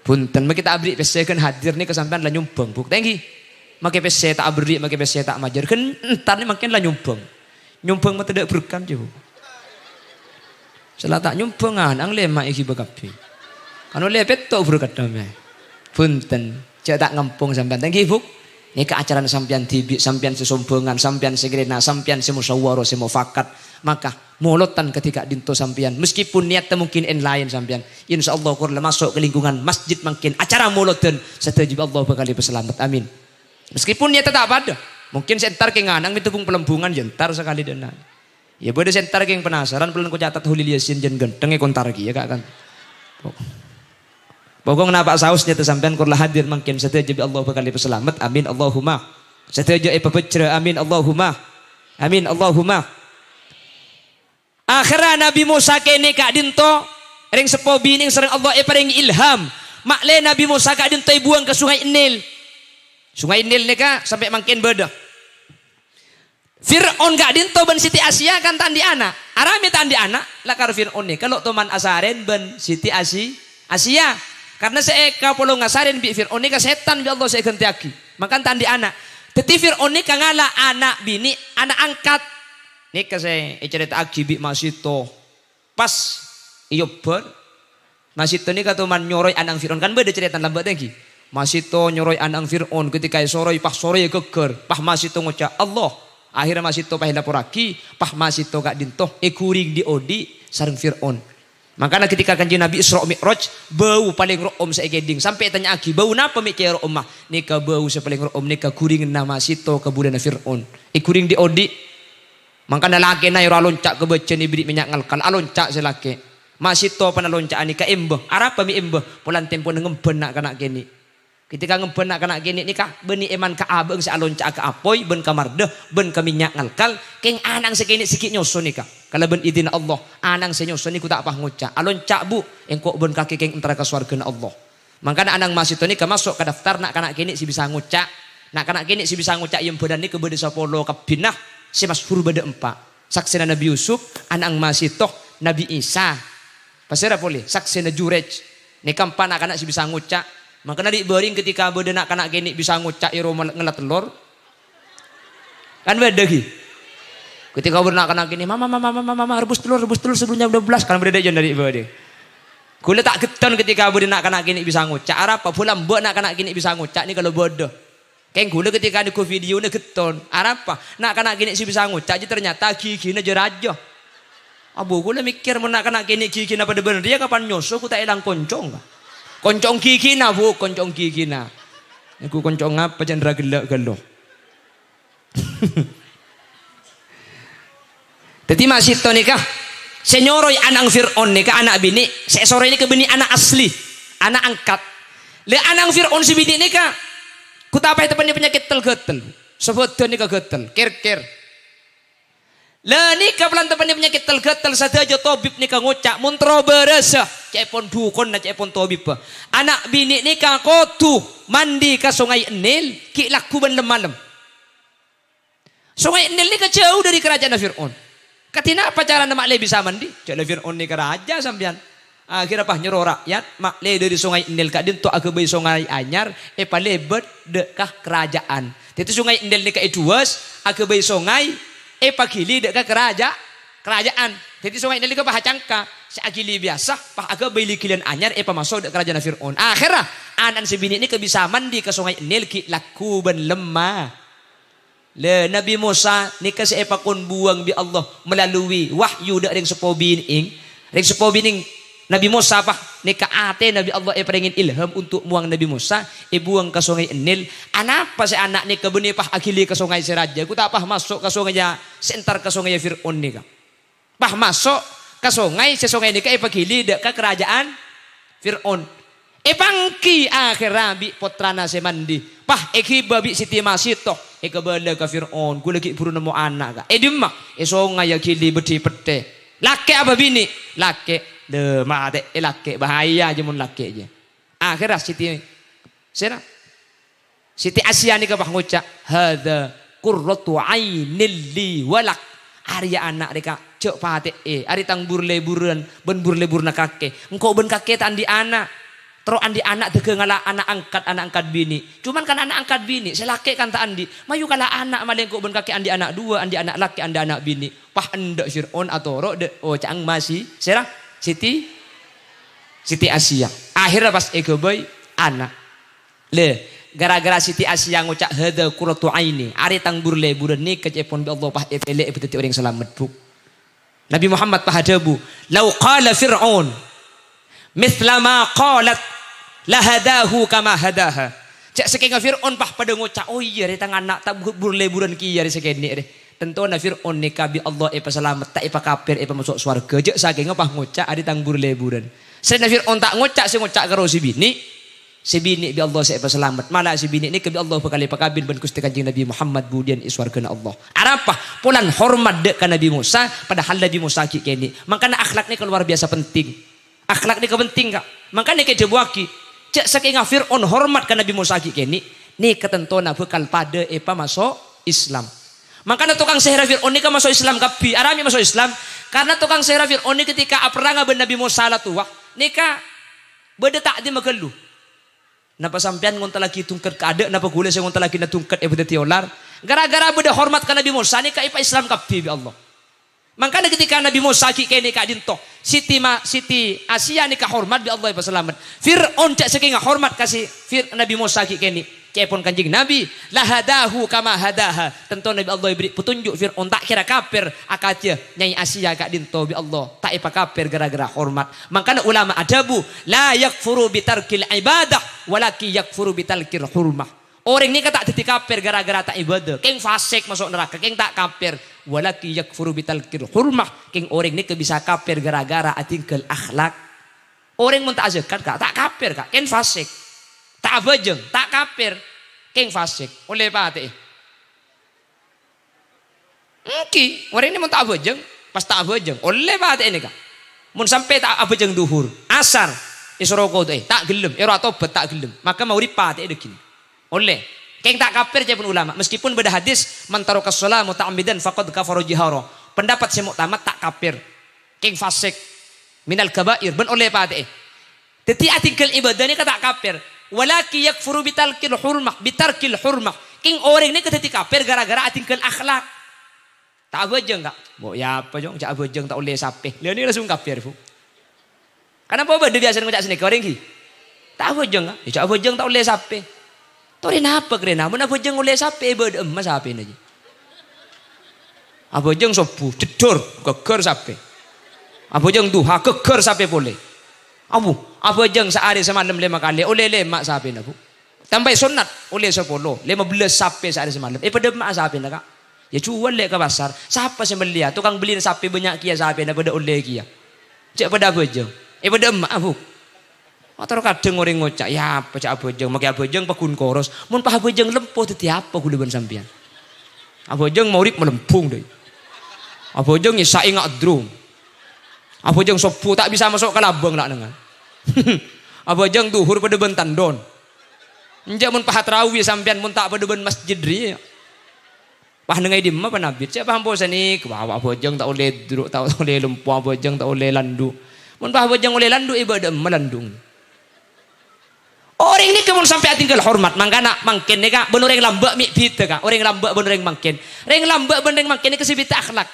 Punten kita abri pese kan hadir nih kesampean lah nyumbang Bu. Thank you. Make pese tak abri, make pese tak majer kan entar nih makin lah nyumbang. Nyumbang mah tidak berkam je Bu. Salah tak nyumbangan ang lemak iki bakapi. Kanu lepet tok berkat damai. Punten, cek tak ngempung sampean. Thank you Bu. Ini ke acara sampean tibi, sampean sesombongan, sampean segrena, sampean semusawaro, semufakat. Maka molotan ketika dinto sampean. Meskipun niatnya mungkin lain sampean. Insyaallah kurang masuk ke lingkungan masjid makin acara molotan setuju Allah bakal berselamat. Amin. Meskipun niatnya tak ada. Mungkin sentar ke nganang mitubung pelembungan jentar sekali dana. Ya boleh sentar ke yang penasaran pelan ku catat hulil yasin jen genteng e kontar lagi ya kak kan. Pokoknya kenapa sausnya tu sampean kurlah hadir makin setuju Allah bakal berselamat. Amin Allahumma. Setuju pepecra amin Allahumma. Amin Allahumma. Akhirnya Nabi Musa kene kak dinto ring sepo bining sereng Allah paring ilham. Makle Nabi Musa kak dinto buang ke sungai Nil. Sungai Nil ni kak sampai makin beda. Fir'aun gak dinto ben Siti Asia kan tandi anak. Arami tandi anak lakar Fir'aun ni. Kalau teman asaren ben Siti Asia. Karena saya polo ngasarin bi Fir'aun ni ka setan bi Allah saya ganti aki. Makan tandi anak. Teti Fir'aun ni kangala anak bini, anak angkat. Ni ka saya cerita aki bi masito. Pas iyo ber masito ni katuman nyoroy anang Fir'aun kan beda cerita lambat lagi. Masito nyoroy anang Fir'aun ketika soroy pah soroy geger. Pah masito ngucap Allah. Akhirnya masito pah lapuraki, pah masito gak dintoh kuring di odi sareng Fir'aun. Makanya ketika kanjeng Nabi Isra Mi'raj bau paling room sa ekeding sampai tanya aki bau napa mi kaya room mah nika bau sa paling room nika kuring nama sito kabudana Fir'aun kuring di odi makanya laki na yura loncak ke becen ibrik minyak ngalkal aloncak selaki masito panaloncak ani ka embeh arapa mi embeh pulan tempo ngemben nak kana kene ketika ngemben nak kana kene nikah beni eman ka abeng sa aloncak ka apoy ben kamardeh ben ka minyak ngalkal keng anang sekene sikit nyoso nikah kalau ben idin Allah anang senyoso ni ku tak pah ngucak aloncak Bu engkau ben kaki keng antara ka swarga Allah makanya anang masito nikah masuk ke daftar nak kana kene si bisa ngucak nak kana kene si bisa ngucak yang badan ni ke bede 10 kabinah si masyhur bede 4 saksina Nabi Yusuf anang masito Nabi Isa pasira boleh saksina Jurej ni kampan nak kana si bisa ngucak makanya di bering ketika bede nak kana kene bisa ngucak iro ngelat telur kan beda ki ketika bede nak kana kene mama rebus telur sebelumnya 12 kan beda jon dari bede kula tak geton ketika bede nak kana kene bisa ngucak arapa pula mbok nak kana kene bisa ngucak ni kalau bodoh keng kula ketika di video ni geton arapa nak kana kene si bisa ngucak je ternyata gigine je raja abu kula mikir mun nak kana kene gigine pada bener dia kapan nyoso ku tak ilang koncong Koncong gigina bu, koncong gigina. Aku koncong apa cendera gelak-gelok. Jadi masih to nikah. Senyoroy anang Fir'aun nikah anak bini. Sesore ini ke bini anak asli, anak angkat. Le anang Fir'aun si bini nikah. Kutapa itu penyakit tel-getel. Sebut nikah getel, kir-kir. Lah nikah pelan tepan penyakit tel-getel saja tobib nikah ngucak muntro beresah cepon dukun na cepon tobib. Anak bini nikah kotu mandi ke sungai Nil ki laku ben lemalem. Sungai Nil nikah jauh dari kerajaan Fir'aun. Katina apa cara nama le bisa mandi? Jala Fir'aun nikah raja sampean. Akhirnya apa nyuruh rakyat makle dari sungai Nil kak dinto agabai sungai anyar palebet dekah kerajaan. Itu sungai Nil nikah eduas agabai sungai pagili dekat kerajaan. Jadi sungai Nil ke pah cangka seagili biasa pah agak beli kilian anyar masuk dekat kerajaan Fir'aun. Akhirnya anan sebini ini kebisa mandi ke sungai Nil ki laku ben lemah. Le Nabi Musa ni kasi kon buang bi Allah melalui wahyu dak ring sepobining. Ring sepobining Nabi Musa pah ni ka ate Nabi Allah peringin ilham untuk muang Nabi Musa buang ke sungai Nil. Anapa si anak ni ke beni pah akili ke sungai si raja. Ku tak pah masuk ke sungai sentar ke sungai Fir'aun ni ka. Pah masuk ke sungai si sungai ni ka pagili dak ke kerajaan Fir'aun. Pangki akhirnya bi potrana si mandi. Pah babi Siti Masitoh kebala ke Fir'aun. Ku lagi buru nemu anak ka. Dimah sungai akili beti pete. Laki apa bini? Laki. De mate laki bahaya aja mun laki aja. Akhirnya Siti Asia ni kapah ngucap hadza qurratu ainil li walak. Arya anak deka cek pate ari tang burle-buran ben burle-burna kake. Engkau ben kake tan di anak. Terus andi anak dege ngala anak angkat bini. Cuman kan anak angkat bini, selake kan tak andi. Mayu kala anak maleng kok ben kake andi anak dua, andi anak laki, andi anak bini. Pah endek Fir'aun atau ro de cang masih serah Siti Asia. Akhirnya pas boy anak. Le gara-gara Siti Asia ngucap hadza qurratu aini. Ari tang burle buran ni kecepon bi Allah pah elek beteti orang selamat bu. Nabi Muhammad pah hadabu. Lau qala Fir'aun mithla ma qalat lahadahu kama hadaha. Cak saking Fir'aun pah pada ngucap oh iya re tang anak tak burle buran ki ya re sakene re. Tentu na Fir'aun ni kabi Allah selamat tak kafir masuk swarga. Cak saking pah ngucap ari tang burle buran. Sen Fir'aun tak ngucap si ngucap karo si bini bi Allah selamat. Malah si bini ni kabi Allah bakal pakabin ben Gusti Kanjeng Nabi Muhammad budian iswargana Allah. Arapa pulan hormat dek ka Nabi Musa padahal Nabi Musa ki kene. Makanya akhlak ni luar biasa penting. Akhlak ni kepenting kak. Makanya ke jebuaki. Cak saking Fir'aun hormat ke Nabi Musa kini ni ketentona bekal pada masuk Islam. Makanya tukang sihir Fir'aun ni masuk Islam kapi arami masuk Islam karena tukang sihir Fir'aun ni ketika perang ben Nabi Musa la tuwa nika beda tak di magelu. Napa sampean ngonta lagi tungket ka ade napa gule saya ngonta lagi na tungket beda tiolar gara-gara beda hormat ke Nabi Musa ni Islam kapi bi Allah. Makanya ketika Nabi Musa kini kak dinto Siti Asia ni hormat bi Allah selamat. Fir'aun cak saking hormat kasih Nabi Musa kini cepon kanjeng Nabi lahadahu kama hadaha. Tentu Nabi Allah beri petunjuk Fir'aun tak kira kafir akaja Nyai Asia kak dinto bi Allah tak kafir gara-gara hormat. Makanya ulama adabu la yakfuru bitarkil ibadah walaki yakfuru bitarkil hurmah. Orang ini kata jadi kafir gara-gara tak ibadah. Keng fasik masuk neraka, keng tak kafir. Walaki yakfuru bitalkil hurmah. Keng orang ini bisa kafir gara-gara atingkel akhlak. Orang mun tak zakat kak, tak kafir kak, keng fasik. Tak bejeng, tak kafir, keng fasik. Oleh pate. Engki, orang ini mun tak bejeng, pas tak bejeng. Oleh pate ini kak. Mun sampai tak bejeng duhur, asar, isroko tak gelem, ora tobat tak gelem. Maka mau ripate begini. Oleh keng tak kafir pun ulama meskipun beda hadis mantarokas shalah muta'ammidan faqad kafara jihara. Pendapat si muktamad tak kafir. Keng fasik minal kabair ben oleh pate. Teti atingkel ibadah ni kata kafir. Walaki yakfuru bitarkil hurmah. Keng orang ni keteti kafir gara-gara atingkel akhlak. Tak bejeng kak. Bo ya apa jong jak bejeng tak oleh sape. Dia ni langsung kafir fu. Kenapa beda biasa ngajak sini orang ki? Tak bejeng kak. Jak bejeng tak oleh sape. Tori napa kerena? Mana bojeng oleh sape beda emas sape naji. Abojeng sopu cedur keker sape. Abojeng duha keker sape boleh. Apa jeng sehari semalam 5 kali, oleh 5 sapi na bu. Tambah sunat, oleh 10, 15 sapi sehari semalam. Pada mak sapi na kak. Ya jual le ke pasar. Siapa sih beli? Tukang beli sapi banyak kia sapi na pada oleh kia. Cek pada apa jeng? Pada emak bu. Atau kadang orang ngocak, ya apa cak apa jeng? Makai apa jeng pakun koros. Mun pah apa jeng lempoh teti apa kuliban sampian. Apa jeng mau rip melempung deh. Apa jeng nyesai ngadrum. Apa jeng sopu tak bisa masuk ke labang nak dengan. Apa jeng duhur pada bentan don. Njak mun pahat rawi sampean mun tak pada ben masjid ri. Pah nengai di mana panabit. Siapa hampo sani ke bawah apa jeng tak oleh duduk tak oleh lempuang apa jeng tak oleh landu. Mun pah apa jeng oleh landu ibadah melandung. Orang ini kemun sampai tinggal hormat mangkana mangken ni kak bener yang lambak mik pita kak orang lambak bener yang mangken orang lambak bener yang mangken ni kesibita akhlak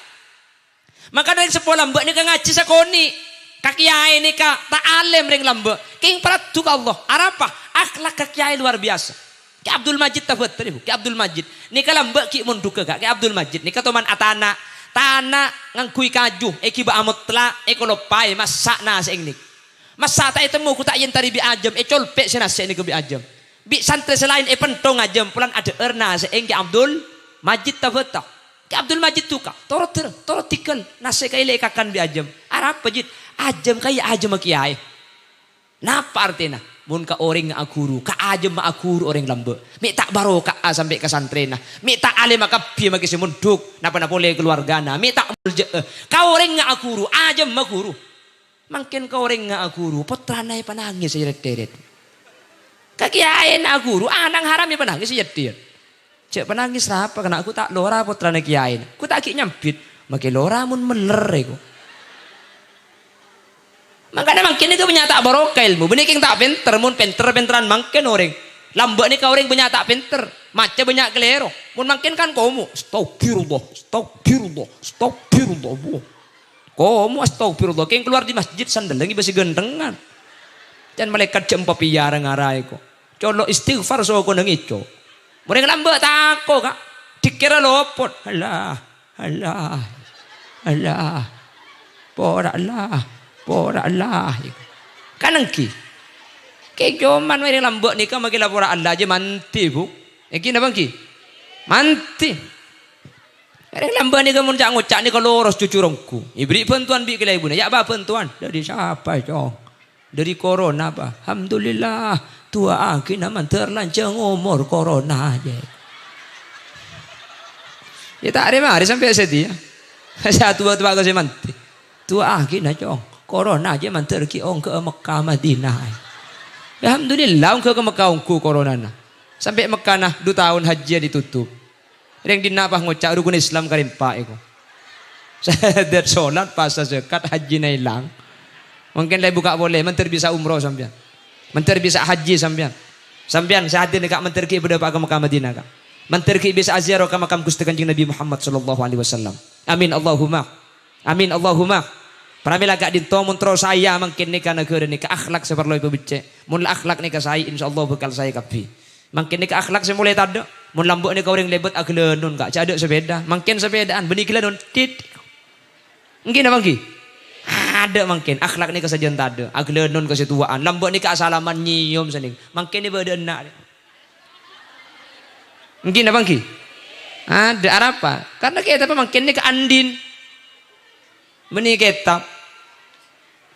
maka dari sepolah lambak ni kak ngaji sakoni kaki ayah ni kak tak alim orang lambak king peratu Allah arapa akhlak kaki ayah luar biasa ki Abdul Majid tafat tadi ki Abdul Majid ni kak lambak ki munduka kak ki Abdul Majid ni kak toman atana tanah ngangkui kaju eki ba amotla ekolopai masak nasi engnik masa tak temu ku tak yen tari bi ajam colpek senase ni ke bi ajam bi santri selain pentong ajam pulan ada erna se engki Abdul Majid tafata ki Abdul Majid tu ka torot tikal nase kai le kakan bi ajam arap pejit ajam kai ajam kiai napa artina mun ka orang ngaguru ka ajam ma aguru orang lambe mi tak barokah sampai ke santrena mi tak alim makapi maki semunduk napa boleh keluargana mi tak ka orang ngaguru ajam ma guru makin kau orang nggak guru, potranai panangis saja deret. Kaki ayah nak guru, anang haram ya panangis saja deret. Cek panangis apa? Karena aku tak lora potranai kiai. Aku tak kik nyampit, makin lora mun meler aku. Makanya makin itu punya tak barokah ilmu. Benih king tak pinter, mun pinteran makin orang. Lambat ni kau orang punya tak pinter, macam banyak kelero. Mun makin kan kamu, astagfirullah. Komu astagfirullah keng keluar di masjid sandal lagi besi gendengan. Dan malaikat jam papiara ngarai ko. Colo istighfar so ko nang ico. Mereka lambat tako kak. Dikira lopot. Allah. Pora Allah. Kanang ki. Kay joman mereka lambat ni ka magila pora Allah aja manti bu. Eki napa ki? Manti. Kadang lambat ni kamu cak ngocak ni kalau loros cucurongku. Ibri bantuan bi kila ibu ni. Ya apa bantuan? Dari siapa cong? Dari corona apa? Alhamdulillah. Tua aki naman terlancang umur corona aja. Ya tak ada mari sampai sedih. Satu tua kasi manti. Tua aki na cong. Corona aja man terki ong ke Mekah Madinah. Alhamdulillah ong ke Mekah ongku corona na. Sampai Mekah nah 2 tahun haji ditutup. Yang dinapah ngocak rukun Islam karim pak itu. Saya sholat pas zakat haji na hilang. Mungkin lagi buka boleh menteri bisa umroh sampean. Menteri bisa haji sampean. Sampean saya hadir dekat menteri ki pada pak ke Mekah Madinah kak. Menteri ki bisa aziarah ke makam Gusti Kanjeng Nabi Muhammad sallallahu alaihi wasallam. Amin Allahumma. Amin Allahumma. Pramila gak dinto mun terus saya mungkin nikah negara nikah akhlak seperlo ibu becek. Mun akhlak nikah saya insyaallah bakal saya kapi. Mungkin nikah akhlak saya mulai tada. Mun lambuk ni kau orang lebet aglenun kak cadek sepeda. Mungkin sepedaan benih glenun tit. Mungkin apa lagi? Ada mungkin akhlak ni kesajian tada. Aglenun kesetuaan. Lambuk ni ke asalaman nyium sening. Mungkin ni berada enak. Mungkin apa lagi? Ada apa? Karena kita apa mungkin ni ke andin. Benih kitab.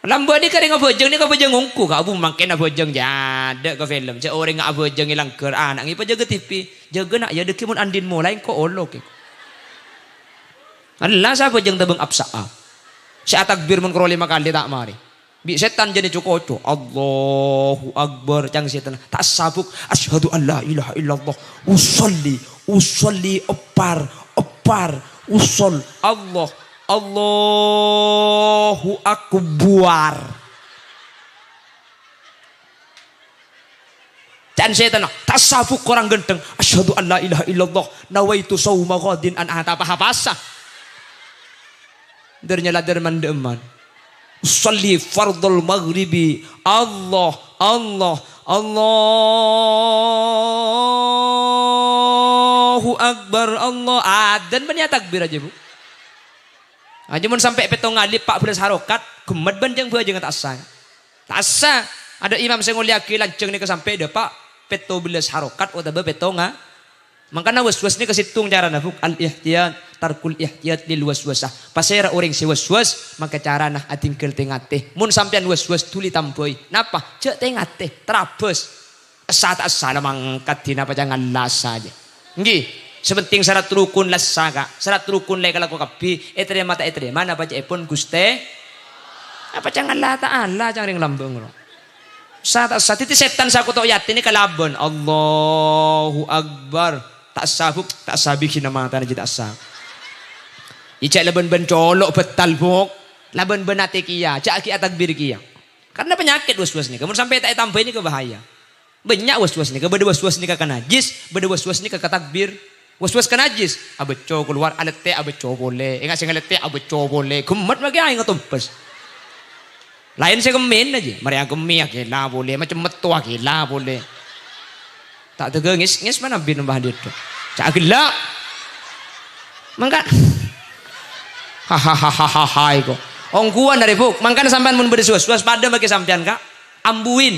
Lambuk ni kadang abojeng ni kabojeng ngungku kak abu makin abojeng jada ke film. Cak orang ngak abojeng hilang ker anak ni jaga TV. Jaga nak ya dekimun andin mo lain ko olok. Allah sa abojeng tabeng absa'a. Sa takbir mun kro 5 kali tak mari. Bi setan jadi cukoco. Allahu Akbar cang setan tak sabuk asyhadu an la ilaha illallah usolli opar usol Allahu Akbar. Dan setan tasabuk orang genteng asyhadu an la ilaha illallah nawaitu sauma ghadin an atapa hapasa. Dernyala derman salli fardul maghribi Allahu Akbar Allah adzan banyak takbir aja bu. Aja mun sampai petong ngalip 14 harokat gemet banjang bu aja nggak asal. Tak asa. Ada imam saya nguliaki lanceng ni kesampai dah pak. Peto belas harokat atau beto nga. Makanya was-was ni kesitung cara nafuk al-ihtiyat tarkul ihtiyat lil waswasah. Pasera orang si was-was maka cara nah atingkel tengate. Mun sampean was-was tuli tampoi. Napa? Cek tengate terabes. Asa tak asa mangkat dina apa jangan las saja. Nggih. Sepenting syarat rukun las saka. Syarat rukun le kalau kapi etrema tak etrema napa cek pun Guste. Apa jangan la ta'ala jangan ring lambung lo. Saat itu setan sa kutok yati ni kalabon. Allahu Akbar. Tak sabuk, tak sabik sina mata na tak sab. Icak laban ben colok betal bok. Laban ben ate kia, cak ki takbir kia. Karena penyakit was-was ni. Kamu sampai tak tambah ini ke bahaya. Banyak was-was ni, beda was-was ni ka najis, beda was-was ni ka takbir. Was-was ka najis, abeco keluar alete abeco boleh. Ingat sing alete abeco boleh. Gemet lagi ai ngatumpes. Lain saya kemen aja, mereka kemi akila boleh, macam metu akila boleh. Tak tega ngis mana bin mbah dia tu. Cak akila. Mangkat. Hahaha iko. Ongkuan dari buk, mangkan sampean mun bersuas-suas pada bagi sampean kak. Ambuin.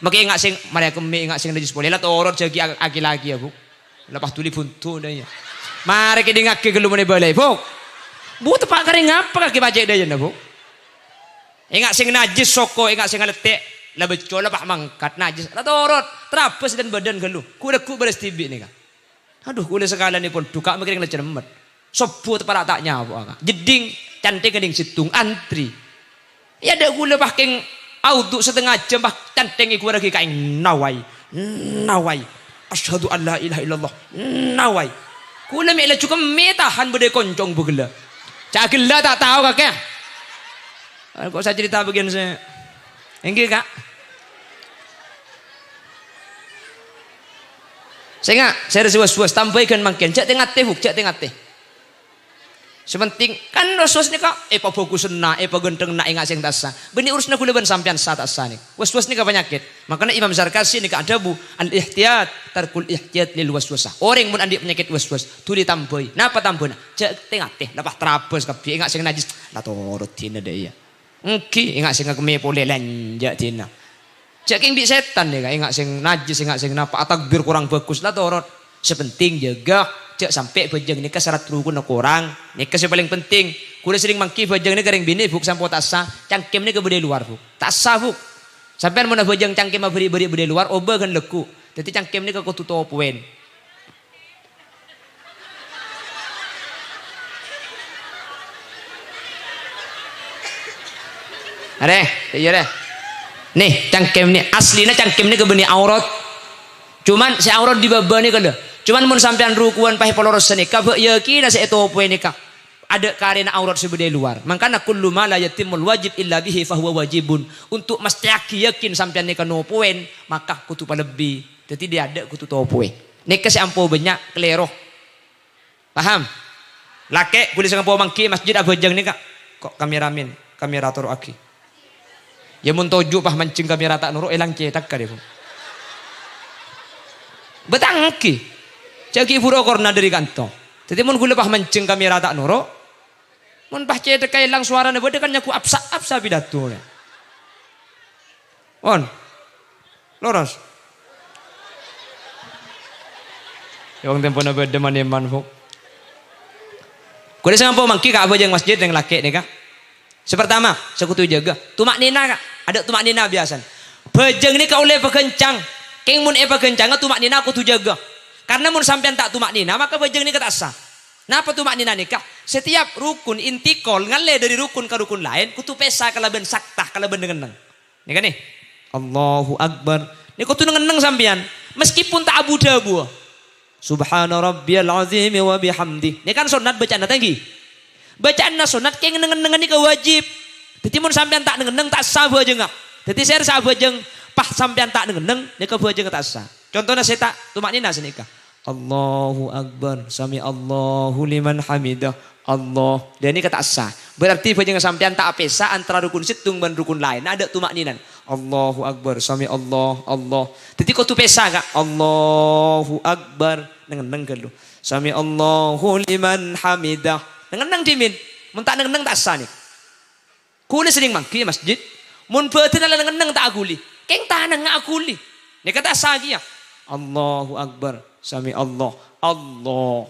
Maki ingat sing mereka kemi ingat sing najis boleh lah torot jagi akila lagi ya buk. Lepas tuli buntu dah ya. Mari kita ngak ke gelum ni boleh buk. Bu tepak kering apa kaki bajak dah ya buk. Ingat sing najis soko, ingat sing letek, lah beco lah pak mangkat najis, lah torot, terapes dan badan gelu, kuda ku beres tibi ni kan. Aduh, kuda sekalian ni pun duka makin lecet cemet, sopu tepat tak nyawa kan, jeding cantik keding situng antri, ya ada gula bahking auto setengah jam bah cantik iku lagi kain nawai, asyhadu an la ilaha illallah, nawai, kula mela cukup metahan berde koncong bugela, cakila tak tahu kakek. Kok saya cerita bagian saya? Enggak kak? Saya enggak, saya ada was-was tambahkan makin. Cak tengah teh, cak tengah teh. Sepenting kan was-was ni kak. Apa fokus na, apa genteng na ingat sing tasa. Beni urus na kuleban sampean saat asa ni. Was-was ni kak penyakit. Makanya Imam Zarkasi ni kak adabu al-ihtiyat tarkul ihtiyat lil waswasah. Orang mun andi penyakit was-was, tu ditambahi. Napa tambahna? Cak tengah teh, lepas terabas kapi ingat sing najis. Lah torot tina deh ya. Engki ingat sing kemi boleh lanjak tina. Cak king bi setan dia ingat sing najis ingat sing napa takbir kurang bagus lah torot. Sepenting jaga cak sampai bajang ni syarat rukun kurang. Ni yang paling penting. Kuda sering mangki bajang ni garing bini buk sampo tak sah. Cangkem ni ke bede luar buk. Tak sah buk. Sampai mana bajang cangkem beri bede luar oba kan leku. Jadi cangkem ni ke kutu topoen. Ada, iya deh. Nih cangkem nih aslinya cangkem nih kebeni aurat. Cuman si aurat di bawah nih kada. Cuman mun sampean rukuan pahe poloros nikah, yakin si itu apa nikah. Ada karena aurat sebede luar. Makanya kullu ma la yatimul wajib illa bihi fahuwa wajibun. Untuk mesti yakin sampean nikah no poen, maka kutu lebih. Jadi dia ada kutu to poe. Nikah si ampo banyak keleroh. Paham? Laki kulis ngampo mangki masjid abajang nikah. Kok kamerator aki. Ya mun toju pah mancing kamera tak nuruk elang cetak ka dia. Betangki. Caki furo korna dari kantong. Jadi mun gula pah mancing kamera tak nuruk. Mun pah cetak ka elang suarane bede kan nyaku apsa pidato. On. Loros. Yang tempo na bede maneman fok. Kulis ngampo mangki ka abajang masjid yang laki ni ka. Sepertama, sekutu jaga. Tumak nina kak. Ada tumak nina biasa. Bajang ni kau oleh pekencang. Keng mun pekencang tumak nina aku tu jaga. Karena mun sampean tak tumak nina maka bajang ni kata sah. Napa tumak nina nikah? Setiap rukun intikol ngale dari rukun ke rukun lain. Kutu pesa kalaban saktah kalaban dengan neng. Ini kan nih. Allahu Akbar. Ini kutu dengan neng sampean. Meskipun tak abu dabu. Subhana rabbiyal azim wa bihamdi. Ini kan sunat bacaan tinggi. Bacaan sunat keng nengen-nengen ni wajib. Jadi mun sampean tak nengen tak sah aja enggak. Jadi saya sah aja pah sampean tak nengen ni aja tak sah. Contohnya saya tak tumak nina senika. Allahu Akbar, sami Allahu liman hamidah. Allah. Dan ini kata sah. Berarti bajang sampean tak apesa antara rukun situng dan rukun lain. Ada tumak nina. Allahu Akbar, sami Allah. Jadi kau tu pesa enggak? Allahu Akbar nengen gelu. Sami Allahu liman hamidah. Nengenang dimin, mentak nengenang tak sah nih. Kule sering mangki masjid, Mun beuteun ala ngeneng tak aguli. Keng tanang ngaguli. Ni kata sagi ya. Allahu Akbar. Sami Allah. Allah.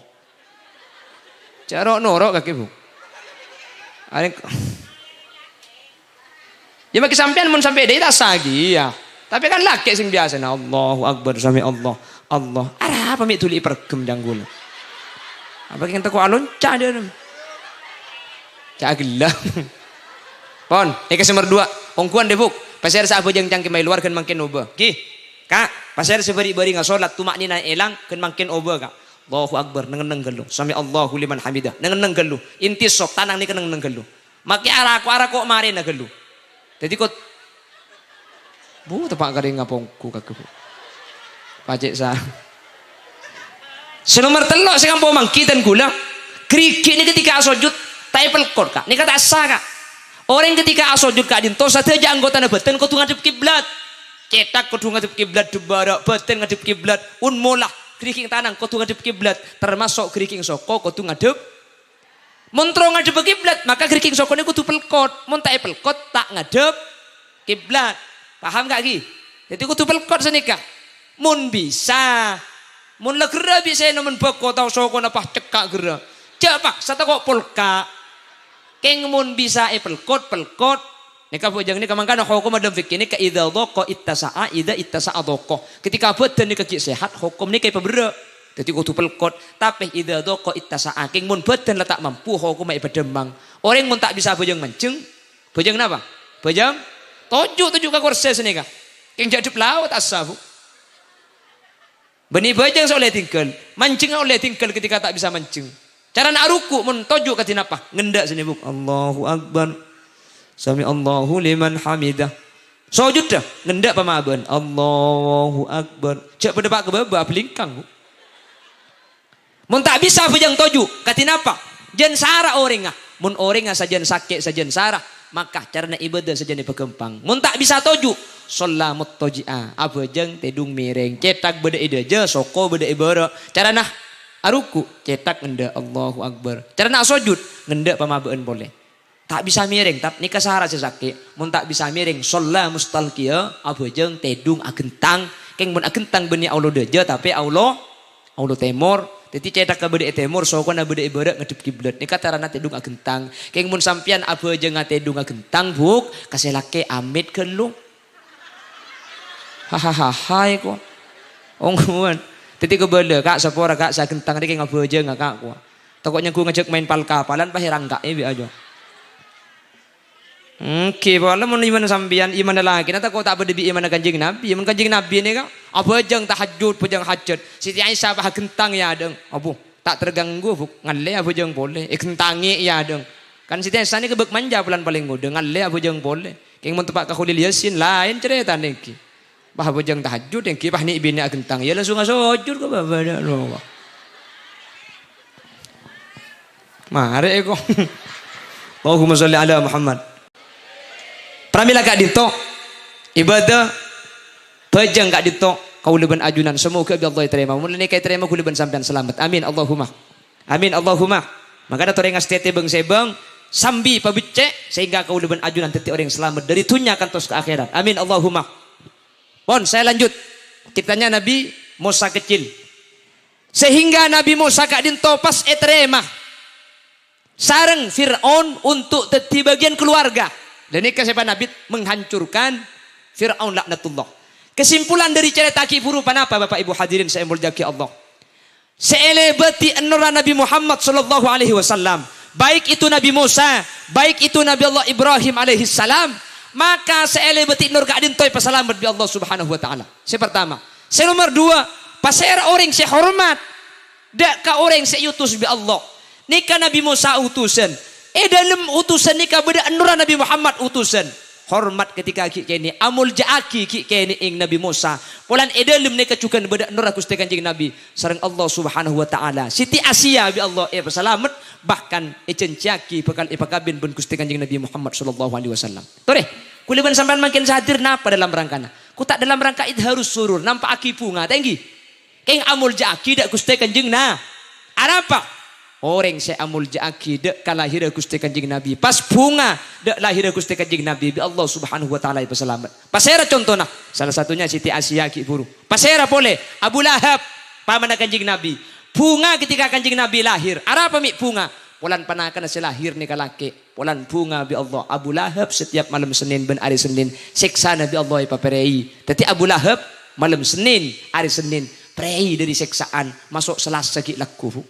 Cara norok kaki bu. Are ya maki sampean mun sampai deui tak sagi ya. Tapi kan laki sing biasa na Allahu Akbar sami Allah. Allah. Ara apa mi tuli pergem danggul. Apa keng teko alun ca dia. Ca gelah. Pon, iki nomor 2. Ongkuan debuk. Pasir sa abojeng cangke mai luar keun mangkin oba. Ki. Kak, pasir sebari-bari ngasolat tumak nina elang keun mangkin oba kak. Allahu Akbar nengeneng gelu. Sami Allahu liman hamidah. Nengeneng gelu. Inti sok tanang ni keneng gelu. Maki ara kok mari na gelu. Jadi kok bu tepak garing ngapongku kakek bu. Pacek sa. Senomor telok sing ampo mangki dan gula. Kriki ni ketika sujud tai pelkot kak. Ni kata asa kak. Orang ketika sujud kak dinto sateja anggota na beten kudu ngadep kiblat. Cetak kudu ngadep kiblat debara beten ngadep kiblat un molah kriking tanang kudu ngadep kiblat termasuk kriking soko kudu ngadep Montro ngadep kiblat maka kriking soko ni kudu pelkot. Mun tak pelkot tak ngadep kiblat. Paham gak Ki? Jadi kudu pelkot senikah. Mun bisa. Mun la gera bisa mun beko tau soko napa cekak gera. Cepak sata kok polka. Keng mun bisa pelkot. Nika bojang ni kamangkana hukum ada fikih ni ka idza dhaqa ittasa'a idza ittasa'a dhaqa. Ketika badan ni kaki sehat hukum ni kaya pembera. Jadi kudu pelkot. Tapi idza dhaqa ittasa'a keng mun badan letak mampu hukum ai bedemang. Orang mun tak bisa bojang mancing. Bojang napa? Bojang tujuh ka kursi senika. Keng jadep laut asabu. Beni bojang oleh tinggal. Mancing oleh tinggal ketika tak bisa mancing. Cara nak ruku mun tujuh katina apa? Ngendak sini buk. Allahu Akbar. Sami Allahu liman hamidah. Sujud dah ngendak pamaban. Allahu Akbar. Cek pada pak kebaba belingkang. Mun tak bisa bujang tujuh katina apa? Jen sara orang ah. Mun orang ah sajen sakit sajen sara. Maka carana ibadah sajen dipegempang. Mun tak bisa tujuh. Salamut toji'ah. Abajang tedung miring. Cetak beda ide soko beda ibara. Carana aruku cetak ngendak Allahu Akbar. Carana sujud ngendak pamaban boleh. Tak bisa miring, tapi nikah sahara sesake. Mun tak bisa miring, sholla mustalqiyah, abajeng tedung agentang. Keng mun agentang beni Allah deja, tapi Allah temor. Jadi cetak ke bede temor, so kana bede ibarat ngadep kiblat. Nikah tarana tedung agentang. Keng mun sampian abajeng tedung agentang buk, kaselake amit kelu. Hahaha ko. Ongkuan. Titi kebala kak sapora kak sa agentang ni keng abajeng kak ko. Takutnya ku ngajak main palkapalan pahirang kak ibi aja. Oke, wala mo iman sambian iman lagi. Nata ko tak berdebi iman kanjeng Nabi. Iman kanjeng Nabi ni kan. Apa jang tahajud, pujang hajat. Siti Aisyah bah gentang ya adeng. Abu tak terganggu buk ngalle apa jang boleh. Gentangi ya adeng. Kan Siti Aisyah ni kebek manja bulan paling ngode ngalle apa jang boleh. Keng mun tepak ka khulil yasin lain cerita niki. Bah pujang tahajud yang ki bah ni ibine gentang. Ya langsung sujud ko babada lo. Mare ko. Allahumma sholli ala Muhammad. Pramila kak dito ibadah pejang kak dito kauliban ajunan semoga Allah terima mulai kay terima kauliban sampean selamat amin Allahumma maka ada orang ngastete bang sebang sambi pabicce sehingga kauliban ajunan teti orang selamat dari dunia kan tos ke akhirat amin Allahumma. Bon saya lanjut kitanya Nabi Musa kecil sehingga Nabi Musa kak dito pas terima sareng Fir'aun untuk teti bagian keluarga. Dan ini siapa Nabi menghancurkan Fir'aun laknatullah. Kesimpulan dari cerita kifurupan apa Bapak Ibu hadirin saya mulyaki Allah. Seelebeti enura Nabi Muhammad sallallahu alaihi wasallam. Baik itu Nabi Musa, baik itu Nabi Allah Ibrahim alaihi salam. Maka seelebeti nur kadin toy pasalamat bi Allah subhanahu wa ta'ala. Yang pertama. Yang nomor dua. Pasir orang saya hormat. Dak ka orang saya utus bi Allah. Nika Nabi Musa utusan. Dalam utusan nikah beda anura Nabi Muhammad utusan hormat ketika kini amul jaaki kini ing Nabi Musa polan dalam nikah cukan beda anura Gusti Kanjeng Nabi sareng Allah Subhanahu wa taala Siti Asia bi Allah selamat bahkan cenciaki bakal ipakabin ben Gusti Kanjeng Nabi Muhammad sallallahu alaihi wasallam. Tore kuliban sampean makin hadir napa dalam rangkana ku tak dalam rangka idharus surur nampak aki bunga tinggi keng amul jaaki dak Gusti Kanjeng na apa orang saya amul jaaki dek kalahir Gusti Kanjeng Nabi. Pas bunga dek lahir Gusti Kanjeng Nabi bi Allah Subhanahu wa taala selamat. Pasera contohnya salah satunya Siti Asia ki buru. Pasera boleh Abu Lahab paman Kanjeng Nabi. Bunga ketika Kanjeng Nabi lahir. Apa mi bunga? Polan panakan si lahir ni kalaki. Polan bunga bi Allah. Abu Lahab setiap malam Senin ben hari Senin siksa Nabi Allah paperei. Tapi Abu Lahab malam Senin hari Senin prei dari siksaan masuk Selasa ki laku.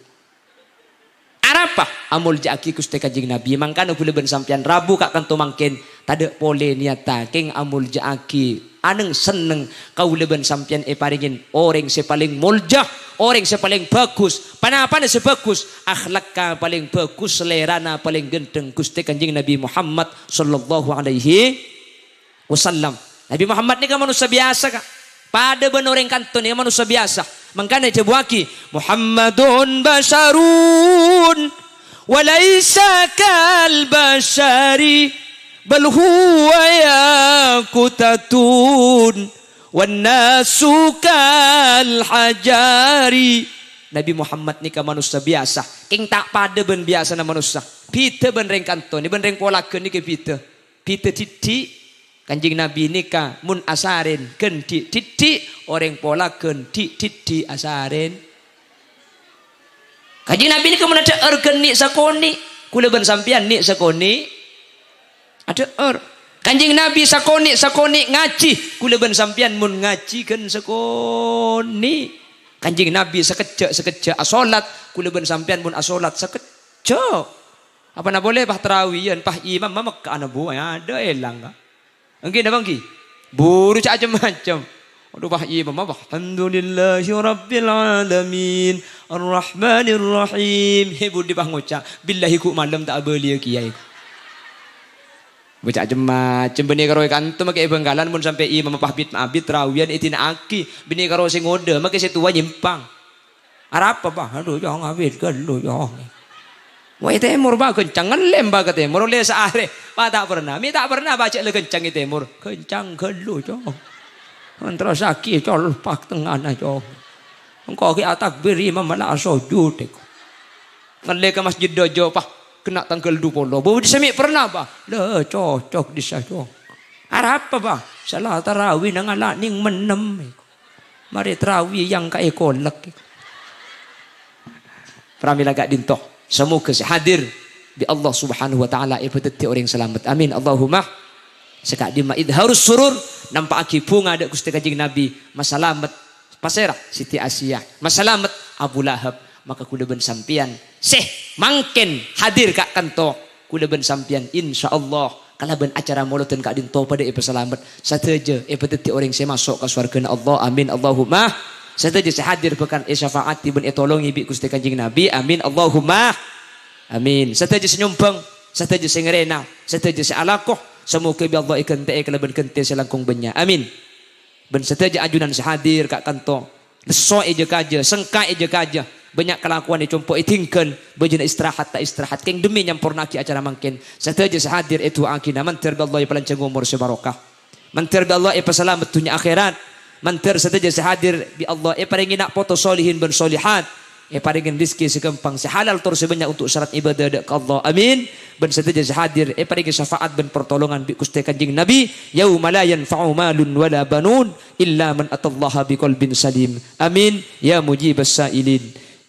Arapa amul jaki Gusti Kanjeng Nabi mangkana kula ben sampean Rabu kak kanto mangken tade pole niata king amul jaki aneng seneng kaula ben sampean paringin orang se paling muljah orang se paling bagus panapana se bagus akhlak ka paling bagus selerana paling gendeng Gusti Kanjeng Nabi Muhammad sallallahu alaihi wasallam. Nabi Muhammad ni kan manusia biasa kak pada ben orang kanton ni manusia biasa. Makanya jebuaki Muhammadun basharun walaysa kal bashari bal huwa yaqutatun wan nasu kal hajari. Nabi Muhammad ni ka manusia biasa. King tak pada ben biasa na manusia. Pita ben reng kanton ni ben reng polakeun ni ke pita. Pita titik Kanjeng Nabi nikah mun asaren kendi titik orang pola kendi titik asaren. Kanjeng Nabi nikah mun ada organik sakoni kula ben sampean nik sakoni ada Kanjeng Nabi sakoni ngaji kula ben sampean mun ngaji kan sakoni. Kanjeng Nabi sekejap salat kula ben sampean mun asolat sekejap. Apa na boleh bah tarawiyan pah imam Makkah ana bu ada elang ka. Engki dah bangki. Buru macam-macam. Aduh bah imam bah. Alhamdulillahi rabbil alamin. Ar-Rahmanir Rahim. He budi bah ngucap. Billahi ku malam tak belia kiai. Baca macam bini karo kanto make benggalan mun sampai imam pahbit abid rawian itina aki. Bini karo sing ngode make setua nyimpang. Arapa bah? Aduh jangan abid gelu jangan. Wah temur bah kencang ngelem bah ke temur oleh sehari. Pak tak pernah, mi tak pernah baca le kencang itu temur. Kencang gelu jong. Antara sakit col pak tengah na jong. Engkau ki takbir imam malah sujud. Ngele ke masjid dojo pah kena tanggal 20. Bawa disemi pernah bah. Le cocok disajong. Arapa bah? Salah tarawih nang ala ning menem. Mari tarawih yang kai kolek. Pramila gak dintoh. Semoga hadir di Allah Subhanahu wa taala ibadati orang selamat. Amin. Allahumma sekak di maid harus surur nampak aki bunga ada Gusti Kanjeng Nabi masalamat pasera Siti Asia masalamat Abu Lahab maka kula ben sampian mangken hadir kak kanto kula ben sampian insyaallah kalau ben acara moloten kak dinto pada selamat sateja ibadati orang saya masuk ke surga Allah. Amin. Allahumma sateja hadir bekan syafaati ben tolongi bi Gusti Kanjeng Nabi. Amin. Allahumma amin. Sateja senyumbang, sateja sengrena, sateja sealakoh. Semoga bi Allah ikan teh kalaban kente selangkung benya. Amin. Ben sateja ajunan sehadir kak kanto. Leso eja kaja, sengka eja kaja. Banyak kelakuan dicompo itingkan, bejana istirahat tak istirahat. Keng demi nyampurna ki acara mangkin. Sateja sehadir itu akina mantir bi Allah palancang umur sebarokah. Mantir bi Allah selamat dunia akhirat. Mantir saja sehadir bi Allah paringin nak foto solihin ben solihat paringin rizki sekempang sehalal tur sebanyak untuk syarat ibadah ke Allah. Amin. Ben saja sehadir paringin syafaat ben pertolongan bi Gusti Kanjeng Nabi yauma la yanfa'u malun wala banun illa man atallaha biqalbin salim. Amin. Ya mujibas sailin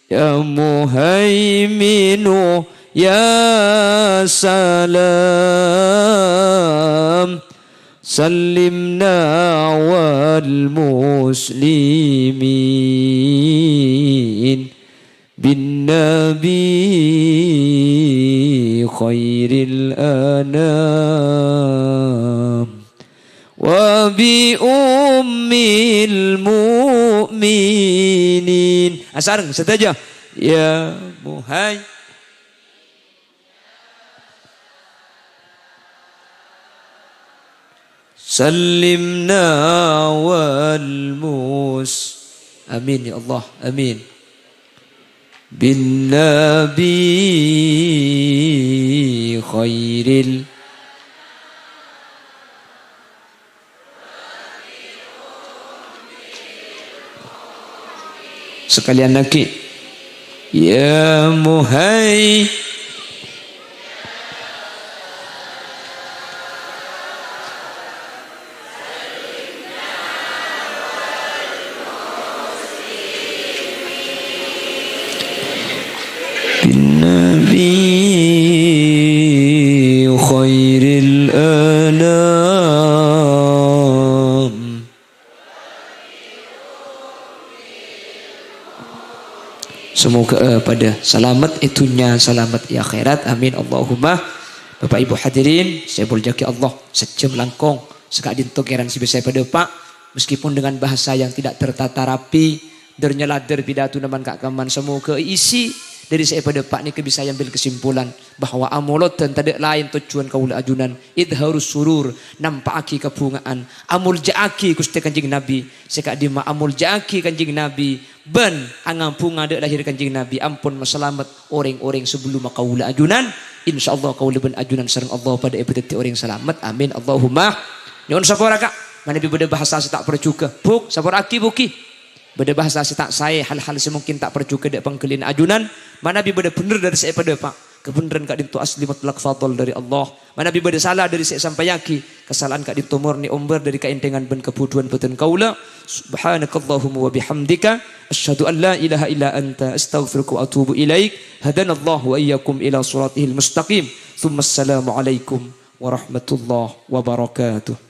ya muhaiminu ya salam سلمنا والمسلمين بالنبي خير الأنام وبأم المؤمنين. Asareng saja ya muhai Salimna wal amin ya Allah amin bin nabi khairil sekalian lagi Ya Muhai bin Nabi khairil anam. Semoga pada selamat itunya, selamat di akhirat. Amin Allahumma. Bapak Ibu hadirin, saya berjaki Allah sejam langkong sekak dinto keran si besai pada Pak, meskipun dengan bahasa yang tidak tertata rapi, dernyalader pidato naman kakaman, semoga isi dari saya pada Pak ni bisa ambil kesimpulan bahwa amulot dan tidak lain tujuan kaula ajunan idharus surur, nampaki kebungaan, amul jaaki Gusti Kanjeng Nabi, sekak dima amul jaaki Kanjeng Nabi ben angampunga dek lahir Kanjeng Nabi, ampun maselamat orang-orang sebelum kaula ajunan. Insyaallah kaula ben ajunan sareng Allah pada episode orang selamat. Amin Allahumma. Nyuwun sapora Kak, mana bi beda bahasa tak percuka. Buk sapora aki buki. Beda bahasa tak saya hal-hal semungkin tak percuka dek pangkelin ajunan. Mana bi beda bener dari saya pada Pak. Kebenaran kak dintu asli mutlak fadl dari Allah. Mana bi beda salah dari saya sampai yaki. Kesalahan kak dintu murni umber dari keintengan ben kebutuhan beten kaula. Subhanakallahumma wa bihamdika asyhadu an la ilaha illa anta astaghfiruka wa atubu ilaik. Hadanallahu wa iyyakum ila siratihil mustaqim. Tsumma assalamu alaikum warahmatullahi wabarakatuh.